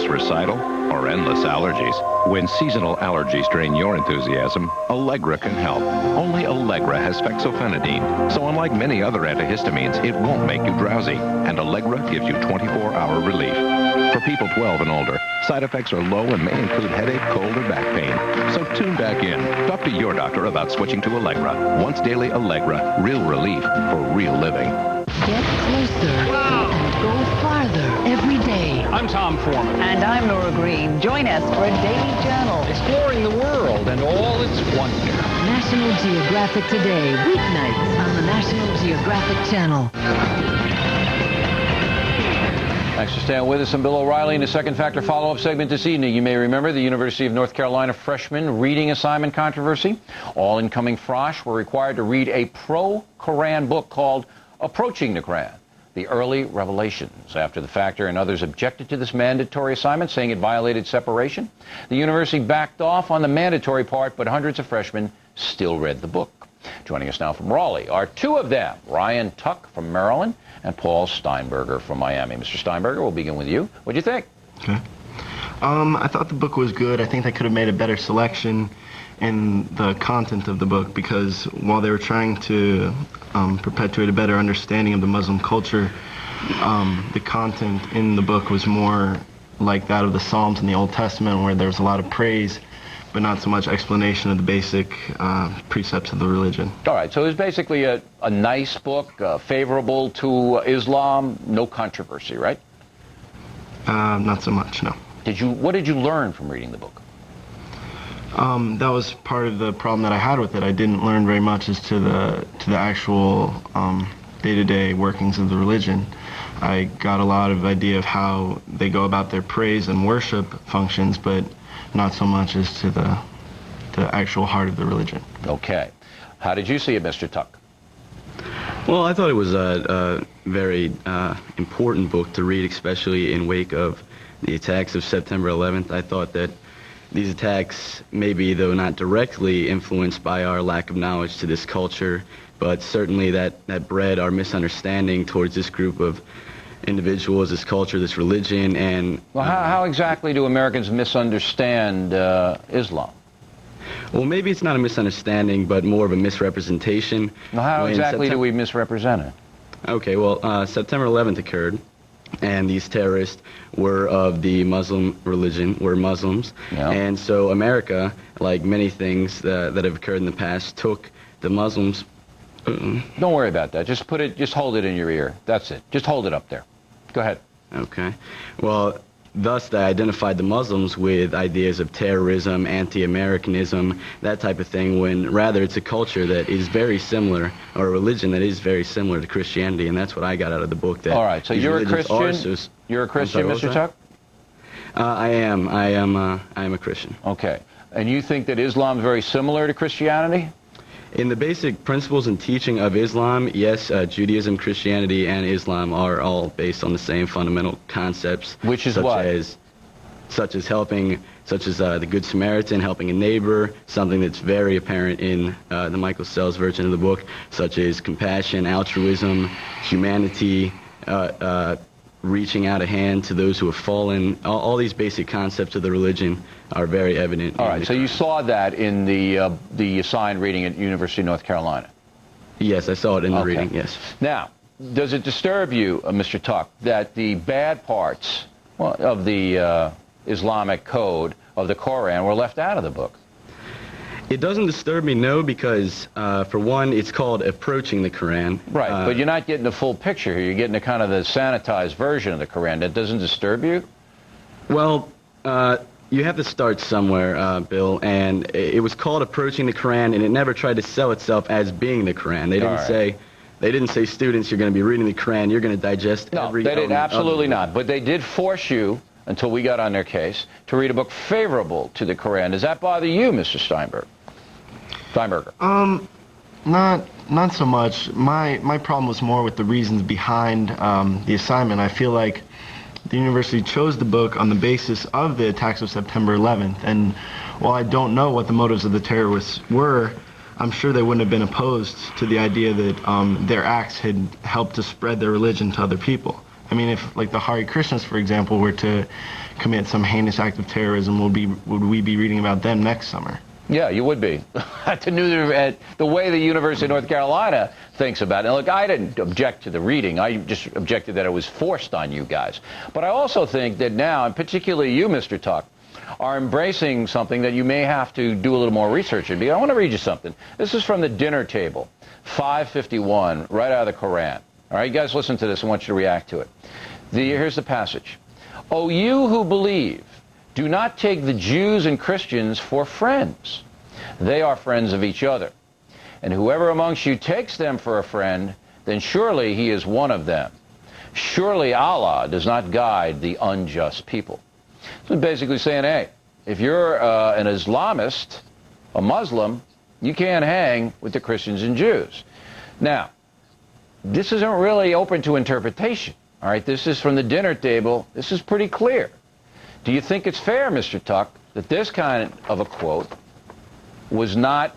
Recital or endless allergies. When seasonal allergies drain your enthusiasm, Allegra can help. Only Allegra has fexofenadine, so unlike many other antihistamines, it won't make you drowsy, and Allegra gives you 24-hour relief. For people 12 and older, side effects are low and may include headache, cold, or back pain. So tune back in. Talk to your doctor about switching to Allegra. Once daily Allegra, real relief for real living. Get closer and go farther every day. I'm Tom Foreman. And I'm Nora Green. Join us for a daily journal. Exploring the world and all its wonder. National Geographic Today, weeknights on the National Geographic Channel. Thanks for staying with us. I'm Bill O'Reilly in the Second Factor follow-up segment this evening. You may remember the University of North Carolina freshman reading assignment controversy. All incoming frosh were required to read a pro-Quran book called Approaching the Quran, the Early Revelations. After the Factor and others objected to this mandatory assignment, saying it violated separation, the university backed off on the mandatory part, but hundreds of freshmen still read the book. Joining us now from Raleigh are two of them, Ryan Tuck from Maryland and Paul Steinberger from Miami. Mr. Steinberger, we'll begin with you. What'd you think? Okay. I thought the book was good. I think they could have made a better selection in the content of the book, because while they were trying to perpetuate a better understanding of the Muslim culture, the content in the book was more like that of the Psalms in the Old Testament, where there was a lot of praise, but not so much explanation of the basic precepts of the religion. All right, so it was basically a nice book, favorable to Islam, no controversy, right? Not so much, no. What did you learn from reading the book? That was part of the problem that I had with it. I didn't learn very much as to the actual day-to-day workings of the religion. I got a lot of idea of how they go about their praise and worship functions, but not so much as to the actual heart of the religion. Okay. How did you see it, Mr. Tuck? Well, I thought it was a very important book to read, especially in wake of the attacks of September 11th. I thought that these attacks, maybe though not directly influenced by our lack of knowledge to this culture, but certainly that bred our misunderstanding towards this group of individuals, this culture, this religion, and... Well, how exactly do Americans misunderstand Islam? Well, maybe it's not a misunderstanding, but more of a misrepresentation. Well, how exactly do we misrepresent it? Okay, well, September 11th occurred, and these terrorists were of the Muslim religion, were Muslims. Yeah. And so America, like many things that have occurred in the past, took the Muslims... Don't worry about that. Just hold it in your ear. That's it. Just hold it up there. Go ahead. Okay. Well, thus, they identified the Muslims with ideas of terrorism, anti-Americanism, that type of thing, when rather it's a culture that is very similar, or a religion that is very similar to Christianity, and that's what I got out of the book. That all right, so you're a Christian? You're a Christian, Mr. Tuck? I am a Christian. Okay. And you think that Islam is very similar to Christianity? In the basic principles and teaching of Islam, yes, Judaism, Christianity, and Islam are all based on the same fundamental concepts. Which is what? Such as the Good Samaritan, helping a neighbor, something that's very apparent in the Michael Sells version of the book, such as compassion, altruism, humanity, reaching out a hand to those who have fallen. All these basic concepts of the religion are very evident. All right, so you saw that in the assigned reading at University of North Carolina? Yes, I saw it in the reading, yes. Now, does it disturb you, Mr. Tuck, that the bad parts of the Islamic code of the Koran were left out of the book? It doesn't disturb me, no, because, for one, it's called Approaching the Quran. Right, but you're not getting the full picture here. You're getting the kind of the sanitized version of the Quran. That doesn't disturb you? Well, you have to start somewhere, Bill, and it was called Approaching the Quran, and it never tried to sell itself as being the Quran. They didn't say, students, you're going to be reading the Quran, you're going to digest every element. No, they did absolutely not. But they did force you, until we got on their case, to read a book favorable to the Quran. Does that bother you, Mr. Steinberger? Not so much. My problem was more with the reasons behind the assignment. I feel like the university chose the book on the basis of the attacks of September 11th, and while I don't know what the motives of the terrorists were, I'm sure they wouldn't have been opposed to the idea that their acts had helped to spread their religion to other people. I mean, if, like, the Hare Krishnas, for example, were to commit some heinous act of terrorism, would we be reading about them next summer? Yeah, you would be. At the way the University of North Carolina thinks about it. And look, I didn't object to the reading. I just objected that it was forced on you guys. But I also think that now, and particularly you, Mr. Tuck, are embracing something that you may have to do a little more research in. I want to read you something. This is from the dinner table, 551, right out of the Quran. All right, you guys listen to this. I want you to react to it. Here's the passage. O you who believe, do not take the Jews and Christians for friends. They are friends of each other. And whoever amongst you takes them for a friend, then surely he is one of them. Surely Allah does not guide the unjust people. So basically saying, hey, if you're an Islamist, a Muslim, you can't hang with the Christians and Jews. Now, this isn't really open to interpretation. All right, this is from the dinner table. This is pretty clear. Do you think it's fair, Mr. Tuck, that this kind of a quote was not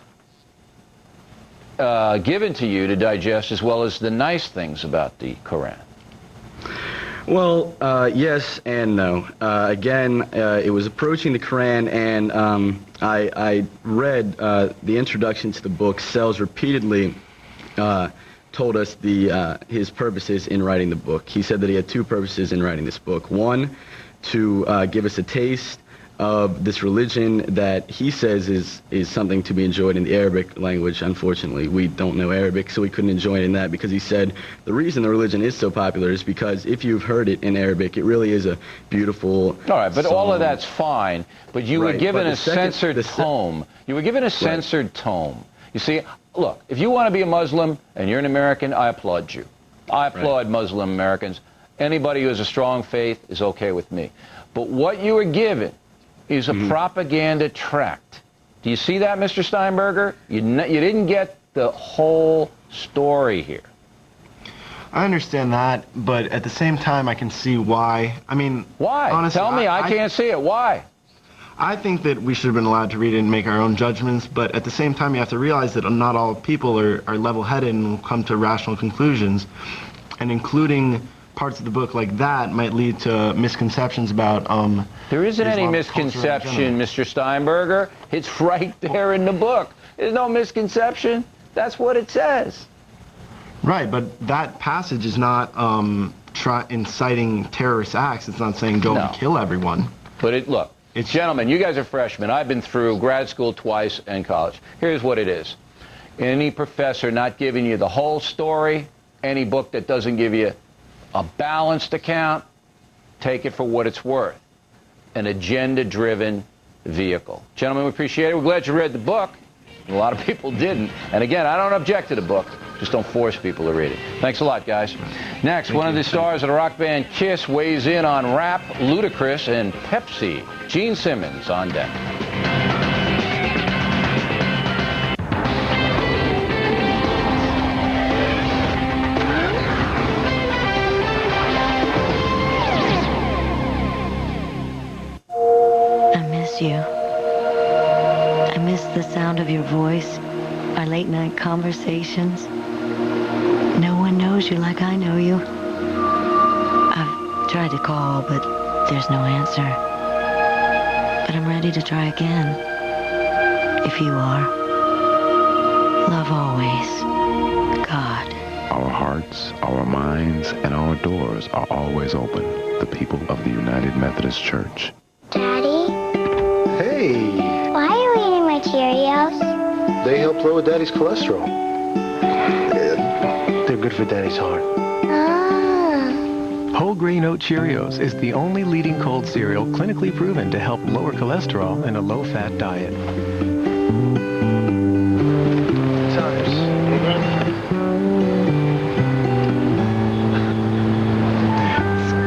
given to you to digest as well as the nice things about the Quran? Well, yes and no. Again, it was Approaching the Quran, and I read the introduction to the book. Sells repeatedly told us his purposes in writing the book. He said that he had two purposes in writing this book. One, to give us a taste of this religion that he says is something to be enjoyed in the Arabic language. Unfortunately, we don't know Arabic, so we couldn't enjoy it in that, because he said the reason the religion is so popular is because if you've heard it in Arabic, it really is a beautiful All right, but song. all of that's fine, but you were given a censored tome. You were given a censored tome. You see, look, if you want to be a Muslim and you're an American, I applaud you. I applaud Muslim Americans. Anybody who has a strong faith is okay with me. But what you were given is a propaganda tract. Do you see that, Mr. Steinberger? You didn't get the whole story here. I understand that, but at the same time, I can see why. I mean, why? Honestly, Tell me, I can't see it. Why? I think that we should have been allowed to read it and make our own judgments, but at the same time, you have to realize that not all people are level-headed and will come to rational conclusions, and including parts of the book like that might lead to misconceptions about There isn't any misconception, Mr. Steinberger. It's right there in the book. There's no misconception. That's what it says. Right, but that passage is not inciting terrorist acts. It's not saying go and kill everyone. But look, gentlemen, you guys are freshmen. I've been through grad school twice and college. Here's what it is. Any professor not giving you the whole story, any book that doesn't give you a balanced account, take it for what it's worth. an agenda-driven vehicle. Gentlemen, we appreciate it. We're glad you read the book. A lot of people didn't. And again, I don't object to the book. Just don't force people to read it. Thanks a lot, guys. Next, one of the stars of the rock band Kiss weighs in on rap, Ludacris, and Pepsi. Gene Simmons on deck. I miss you. I miss the sound of your voice, our late night conversations. No one knows you like I know you. I've tried to call, but there's no answer. But I'm ready to try again. If you are. Love always. God. Our hearts, our minds, and our doors are always open. The people of the United Methodist Church. Daddy? Hey! Why are you eating my Cheerios? They help lower Daddy's cholesterol. They're good for Daddy's heart. Ah. Whole grain oat Cheerios is the only leading cold cereal clinically proven to help lower cholesterol in a low-fat diet.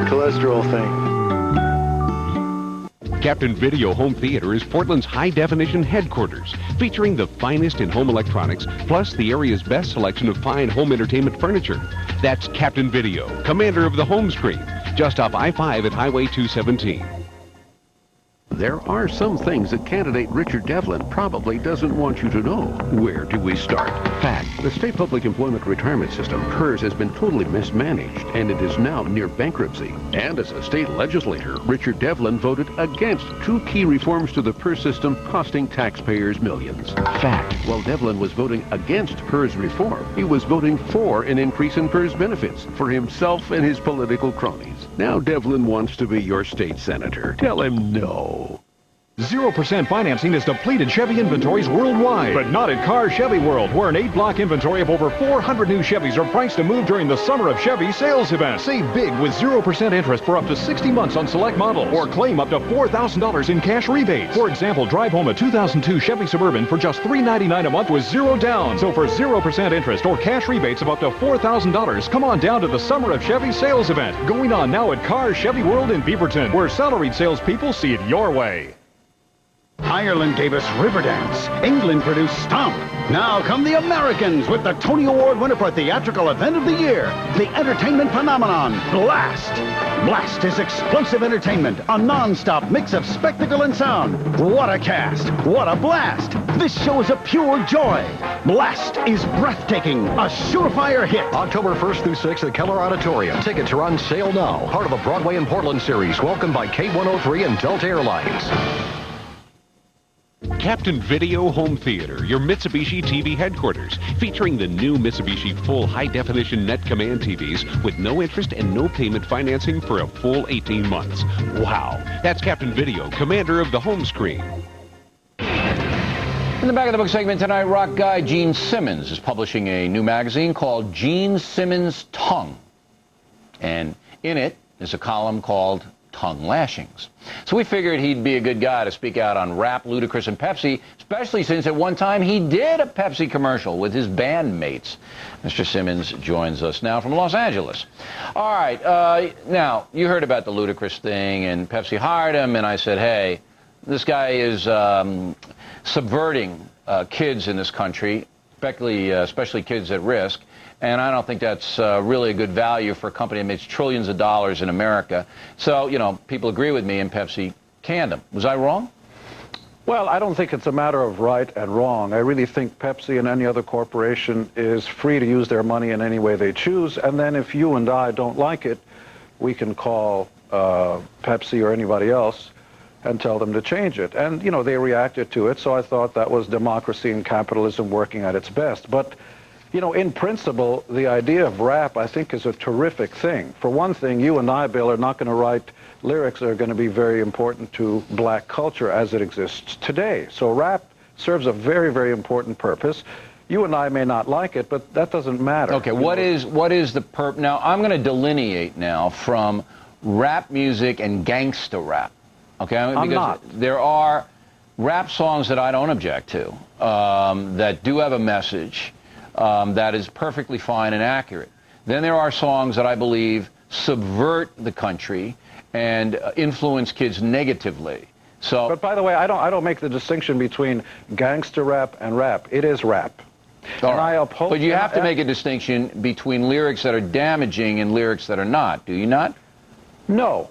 Cholesterol thing. Captain Video Home Theater is Portland's high-definition headquarters, featuring the finest in home electronics, plus the area's best selection of fine home entertainment furniture. That's Captain Video, commander of the home screen, just off I-5 at Highway 217. There are some things that candidate Richard Devlin probably doesn't want you to know. Where do we start? Fact, the state public employment retirement system, PERS, has been totally mismanaged, and it is now near bankruptcy. And as a state legislator, Richard Devlin voted against two key reforms to the PERS system, costing taxpayers millions. Fact, while Devlin was voting against PERS reform, he was voting for an increase in PERS benefits for himself and his political cronies. Now Devlin wants to be your state senator. Tell him no. 0% financing has depleted Chevy inventories worldwide, but not at Car Chevy World, where an 8-block inventory of over 400 new Chevys are priced to move during the Summer of Chevy sales event. Save big with 0% interest for up to 60 months on select models, or claim up to $4,000 in cash rebates. For example, drive home a 2002 Chevy Suburban for just $399 a month with zero down. So for 0% interest or cash rebates of up to $4,000, come on down to the Summer of Chevy sales event, going on now at Car Chevy World in Beaverton, where salaried salespeople see it your way. Ireland gave us Riverdance. England produced Stomp. Now come the Americans with the Tony Award winner for theatrical event of the year, the entertainment phenomenon, Blast. Blast is explosive entertainment, a non-stop mix of spectacle and sound. What a cast. What a blast. This show is a pure joy. Blast is breathtaking, a surefire hit. October 1st through 6th at Keller Auditorium. Tickets are on sale now. Part of the Broadway in Portland series, welcomed by K103 and Delta Airlines. Captain Video Home Theater, your Mitsubishi TV headquarters, featuring the new Mitsubishi full high-definition net command TVs with no interest and no payment financing for a full 18 months. Wow, that's Captain Video, commander of the home screen. In the back of the book segment tonight, rock guy Gene Simmons is publishing a new magazine called Gene Simmons' Tongue. And in it is a column called Tongue Lashings. So we figured he'd be a good guy to speak out on rap, Ludacris, and Pepsi, especially since at one time he did a Pepsi commercial with his bandmates. Mr. Simmons joins us now from Los Angeles. All right, now, you heard about the Ludacris thing, and Pepsi hired him, and I said, hey, this guy is subverting kids in this country, especially kids at risk. And I don't think that's really a good value for a company that makes trillions of dollars in America. So, you know, people agree with me, and Pepsi canned him. Was I wrong? Well, I don't think it's a matter of right and wrong. I really think Pepsi and any other corporation is free to use their money in any way they choose. And then if you and I don't like it, we can call Pepsi or anybody else and tell them to change it. And, you know, they reacted to it, so I thought that was democracy and capitalism working at its best. But you know, in principle, the idea of rap, I think, is a terrific thing. For one thing, you and I, Bill, are not going to write lyrics that are going to be very important to black culture as it exists today. So rap serves a very, very important purpose. You and I may not like it, but that doesn't matter. Okay, what is the Now, I'm going to delineate now from rap music and gangsta rap. Okay, I'm not. There are rap songs that I don't object to that do have a message that is perfectly fine and accurate. Then there are songs that I believe subvert the country and influence kids negatively. So, but by the way, I don't make the distinction between gangster rap and rap. It is rap. And I uphold. But you have to make a distinction between lyrics that are damaging and lyrics that are not. Do you not? No.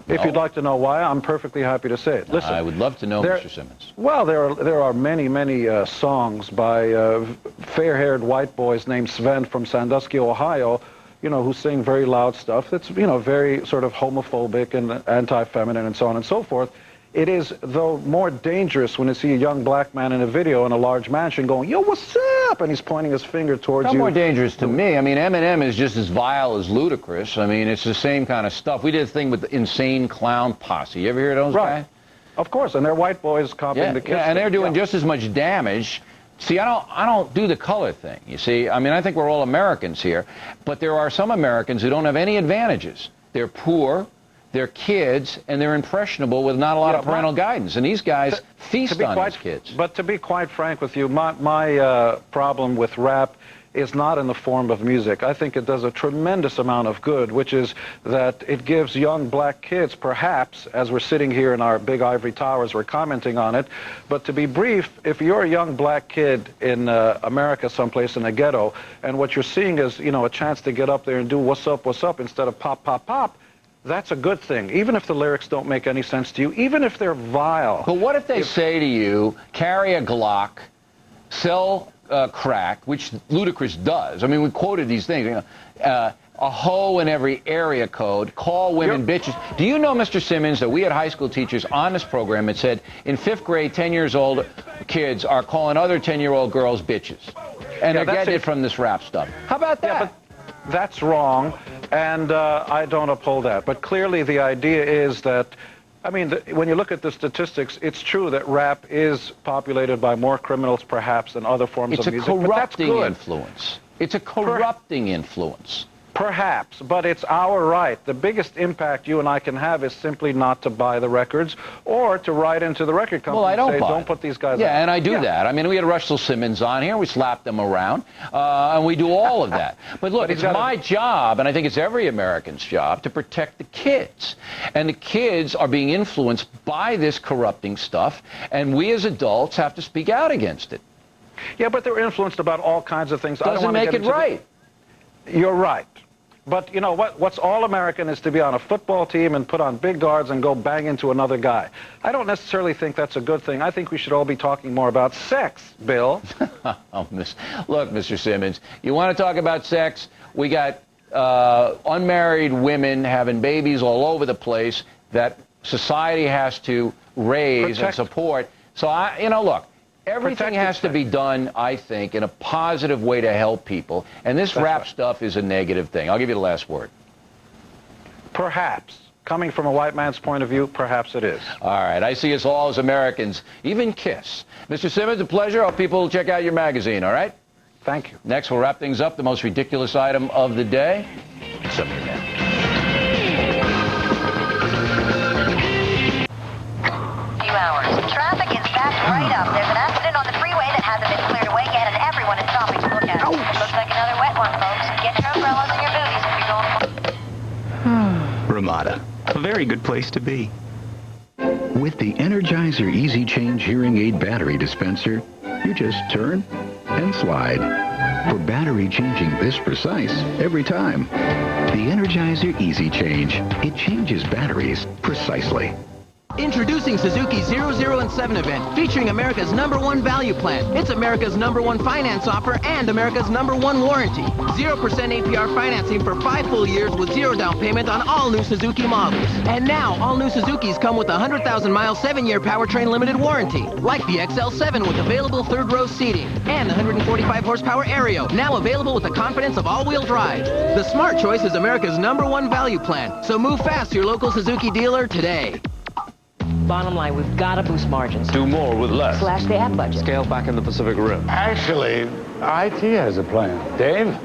If you'd like to know why, I'm perfectly happy to say it. Listen, I would love to know, Mr. Simmons. Well, there are many songs by fair-haired white boys named Sven from Sandusky, Ohio, who sing very loud stuff that's, very sort of homophobic and anti-feminine and so on and so forth. It is, though, more dangerous when you see a young black man in a video in a large mansion going, "Yo, what's up?" and he's pointing his finger towards you. More dangerous to me. I mean, Eminem is just as vile as Ludacris. I mean, it's the same kind of stuff. We did a thing with the Insane Clown Posse. You ever hear those guys? Of course, and they're white boys copying the kids. Yeah, and they're doing just as much damage. See, I don't do the color thing, you see. I mean, I think we're all Americans here, but there are some Americans who don't have any advantages. They're poor, they're kids, and they're impressionable with not a lot of parental guidance. And these guys feast on these kids. But to be quite frank with you, my problem with rap is not in the form of music. I think it does a tremendous amount of good, which is that it gives young black kids, perhaps, as we're sitting here in our big ivory towers, we're commenting on it. But to be brief, if you're a young black kid in America someplace in a ghetto, and what you're seeing is, a chance to get up there and do what's up instead of pop, pop, pop, that's a good thing, even if the lyrics don't make any sense to you, even if they're vile. But what if they say to you, carry a Glock, sell crack, which Ludacris does. I mean, we quoted these things. A hoe in every area code, call women bitches. Do you know, Mr. Simmons, that we had high school teachers on this program that said in 5th grade, 10 years old kids are calling other 10-year-old girls bitches. And they're getting it from this rap stuff. How about that? Yeah, but that's wrong, and I don't uphold that. But clearly the idea is that, I mean, when you look at the statistics, it's true that rap is populated by more criminals, perhaps, than other forms of music. It's a corrupting influence. It's a corrupting influence. Perhaps, but it's our right. The biggest impact you and I can have is simply not to buy the records or to write into the record company and say, don't put these guys out. Yeah, and I do that. I mean, we had Russell Simmons on here. We slapped them around, and we do all of that. But look, it's my job, and I think it's every American's job, to protect the kids. And the kids are being influenced by this corrupting stuff, and we as adults have to speak out against it. Yeah, but they're influenced about all kinds of things. Doesn't make it right. You're right. But you know what? What's all-American is to be on a football team and put on big guards and go bang into another guy. I don't necessarily think that's a good thing. I think we should all be talking more about sex, Bill. Look, Mr. Simmons, you want to talk about sex? We got unmarried women having babies all over the place that society has to raise and support. So, look. Everything has to be done, I think, in a positive way to help people. And this rap stuff is a negative thing. I'll give you the last word. Perhaps. Coming from a white man's point of view, perhaps it is. All right. I see us all as Americans, even KISS. Mr. Simmons, a pleasure. I hope people will check out your magazine, all right? Thank you. Next, we'll wrap things up. The most ridiculous item of the day. Something now. Few hours. Traffic is backed right up. There's an accident on the freeway that hasn't been cleared away yet, and everyone is stopping to look at it. It looks like another wet one, folks. Get your umbrellas and your booties if you're going. Ramada, a very good place to be. With the Energizer Easy Change hearing aid battery dispenser, you just turn and slide. For battery changing this precise every time. The Energizer Easy Change. It changes batteries precisely. Introducing Suzuki's 00 and 7 event, featuring America's #1 value plan. It's America's #1 finance offer and America's #1 warranty. 0% APR financing for 5 full years with 0 down payment on all new Suzuki models. And now, all new Suzukis come with a 100,000-mile 7-year powertrain limited warranty, like the XL7 with available third-row seating, and the 145-horsepower Aereo, now available with the confidence of all-wheel drive. The smart choice is America's #1 value plan, so move fast to your local Suzuki dealer today. Bottom line, we've got to boost margins. Do more with less. Slash the ad budget. Scale back in the Pacific Rim. Actually, IT has a plan. Dave,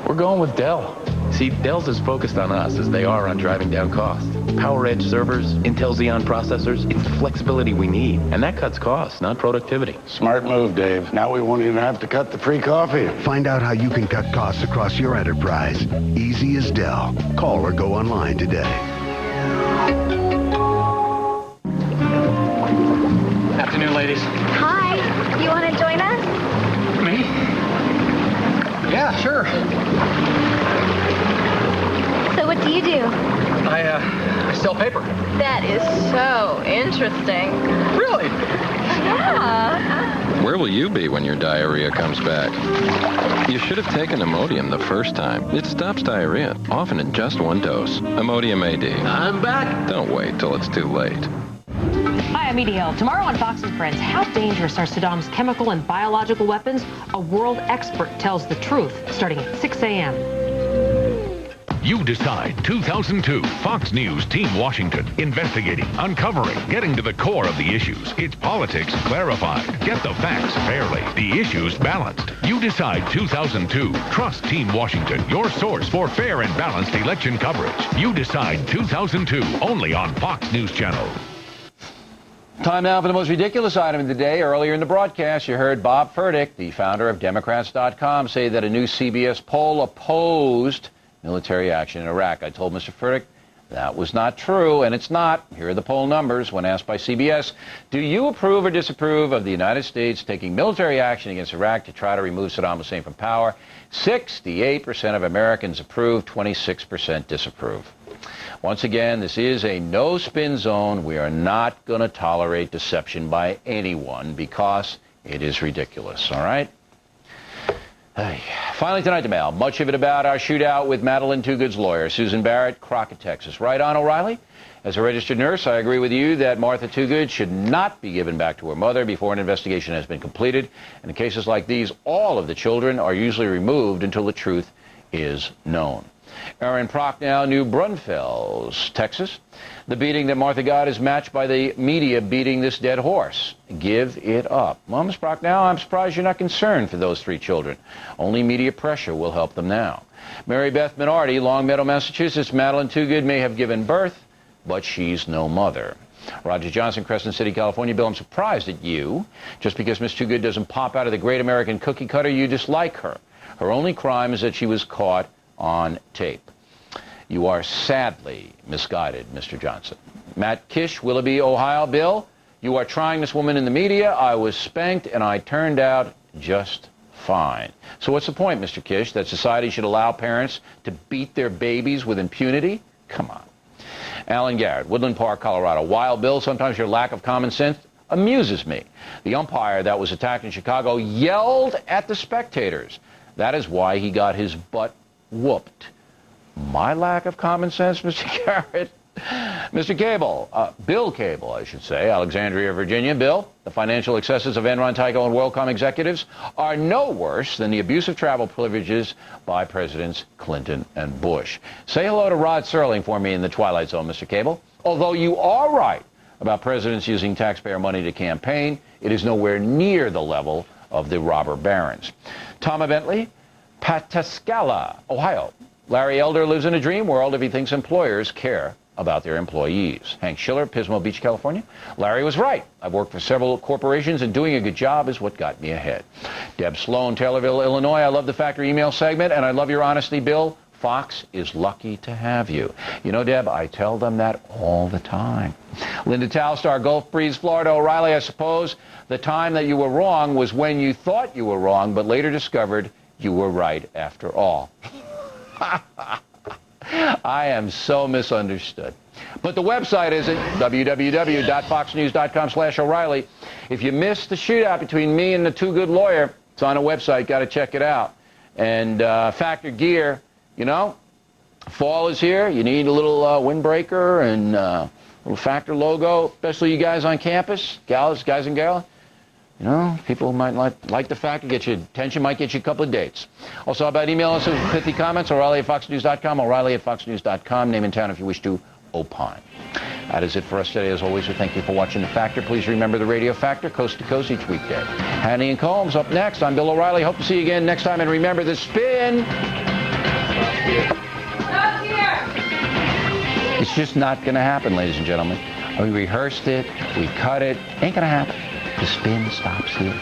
we're going with Dell. See, Dell's as focused on us as they are on driving down cost. PowerEdge servers, Intel Xeon processors, it's the flexibility we need. And that cuts costs, not productivity. Smart move, Dave. Now we won't even have to cut the free coffee. Find out how you can cut costs across your enterprise. Easy as Dell. Call or go online today. Afternoon, ladies. Hi. You want to join us? Me? Yeah, sure. So what do you do? I sell paper. That is so interesting. Really? Yeah. Where will you be when your diarrhea comes back? You should have taken Imodium the first time. It stops diarrhea, often in just one dose. Imodium AD. I'm back. Don't wait till it's too late. Hi, I'm Edie Hill. Tomorrow on Fox and Friends, how dangerous are Saddam's chemical and biological weapons? A world expert tells the truth, starting at 6 a.m. You Decide 2002. Fox News Team Washington. Investigating, uncovering, getting to the core of the issues. It's politics clarified. Get the facts fairly. The issues balanced. You Decide 2002. Trust Team Washington, your source for fair and balanced election coverage. You Decide 2002. Only on Fox News Channel. Time now for the most ridiculous item of the day. Earlier in the broadcast, you heard Bob Furtick, the founder of Democrats.com, say that a new CBS poll opposed military action in Iraq. I told Mr. Furtick that was not true, and it's not. Here are the poll numbers when asked by CBS. Do you approve or disapprove of the United States taking military action against Iraq to try to remove Saddam Hussein from power? 68% of Americans approve, 26% disapprove. Once again, this is a no-spin zone. We are not going to tolerate deception by anyone because it is ridiculous, all right? Hey. Finally tonight, the mail. Much of it about our shootout with Madeline Toogood's lawyer, Susan Barrett, Crockett, Texas. Right on, O'Reilly? As a registered nurse, I agree with you that Martha Toogood should not be given back to her mother before an investigation has been completed. And in cases like these, all of the children are usually removed until the truth is known. Aaron Prochnow, New Braunfels, Texas. The beating that Martha got is matched by the media beating this dead horse. Give it up. Well, Ms. Prochnow, I'm surprised you're not concerned for those three children. Only media pressure will help them now. Mary Beth Minardi, Longmeadow, Massachusetts. Madeline Toogood may have given birth, but she's no mother. Roger Johnson, Crescent City, California. Bill, I'm surprised at you. Just because Ms. Toogood doesn't pop out of the great American cookie cutter, you dislike her. Her only crime is that she was caught on tape. You are sadly misguided, Mr. Johnson. Matt Kish, Willoughby, Ohio. Bill, you are trying this woman in the media. I was spanked, and I turned out just fine. So what's the point, Mr. Kish, that society should allow parents to beat their babies with impunity? Come on. Alan Garrett, Woodland Park, Colorado. Wild Bill, sometimes your lack of common sense amuses me. The umpire that was attacked in Chicago yelled at the spectators. That is why he got his butt whooped. My lack of common sense, Mr. Garrett? Mr. Cable, Bill Cable, I should say, Alexandria, Virginia. Bill, the financial excesses of Enron, Tyco, and WorldCom executives are no worse than the abuse of travel privileges by Presidents Clinton and Bush. Say hello to Rod Serling for me in the Twilight Zone, Mr. Cable. Although you are right about presidents using taxpayer money to campaign, it is nowhere near the level of the robber barons. Tom Bentley, Pataskala, Ohio. Larry Elder lives in a dream world if he thinks employers care about their employees. Hank Schiller, Pismo Beach, California. Larry was right. I've worked for several corporations, and doing a good job is what got me ahead. Deb Sloan, Taylorville, Illinois. I love the Factory email segment, and I love your honesty, Bill. Fox is lucky to have you. You know, Deb, I tell them that all the time. Linda Talstar, Gulf Breeze, Florida. O'Reilly, I suppose the time that you were wrong was when you thought you were wrong, but later discovered you were right after all. I am so misunderstood. But the website isn't www.foxnews.com/O'Reilly. If you missed the shootout between me and the Toogood lawyer, it's on a website. Got to check it out. And Factor Gear, you know, fall is here. You need a little windbreaker and a little Factor logo, especially you guys on campus, guys and gals. You know, people might like the Factor, get your attention, might get you a couple of dates. Also, how about emailing us with pithy comments, O'Reilly@foxnews.com, O'Reilly@foxnews.com, name and town if you wish to opine. That is it for us today. As always, we thank you for watching The Factor. Please remember the Radio Factor, coast to coast each weekday. Hanny and Combs up next. I'm Bill O'Reilly. Hope to see you again next time. And remember, the spin It's just not going to happen, ladies and gentlemen. We rehearsed it. We cut it. Ain't going to happen. The spin stops here.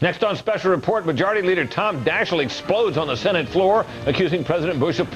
Next on Special Report, Majority Leader Tom Daschle explodes on the Senate floor, accusing President Bush of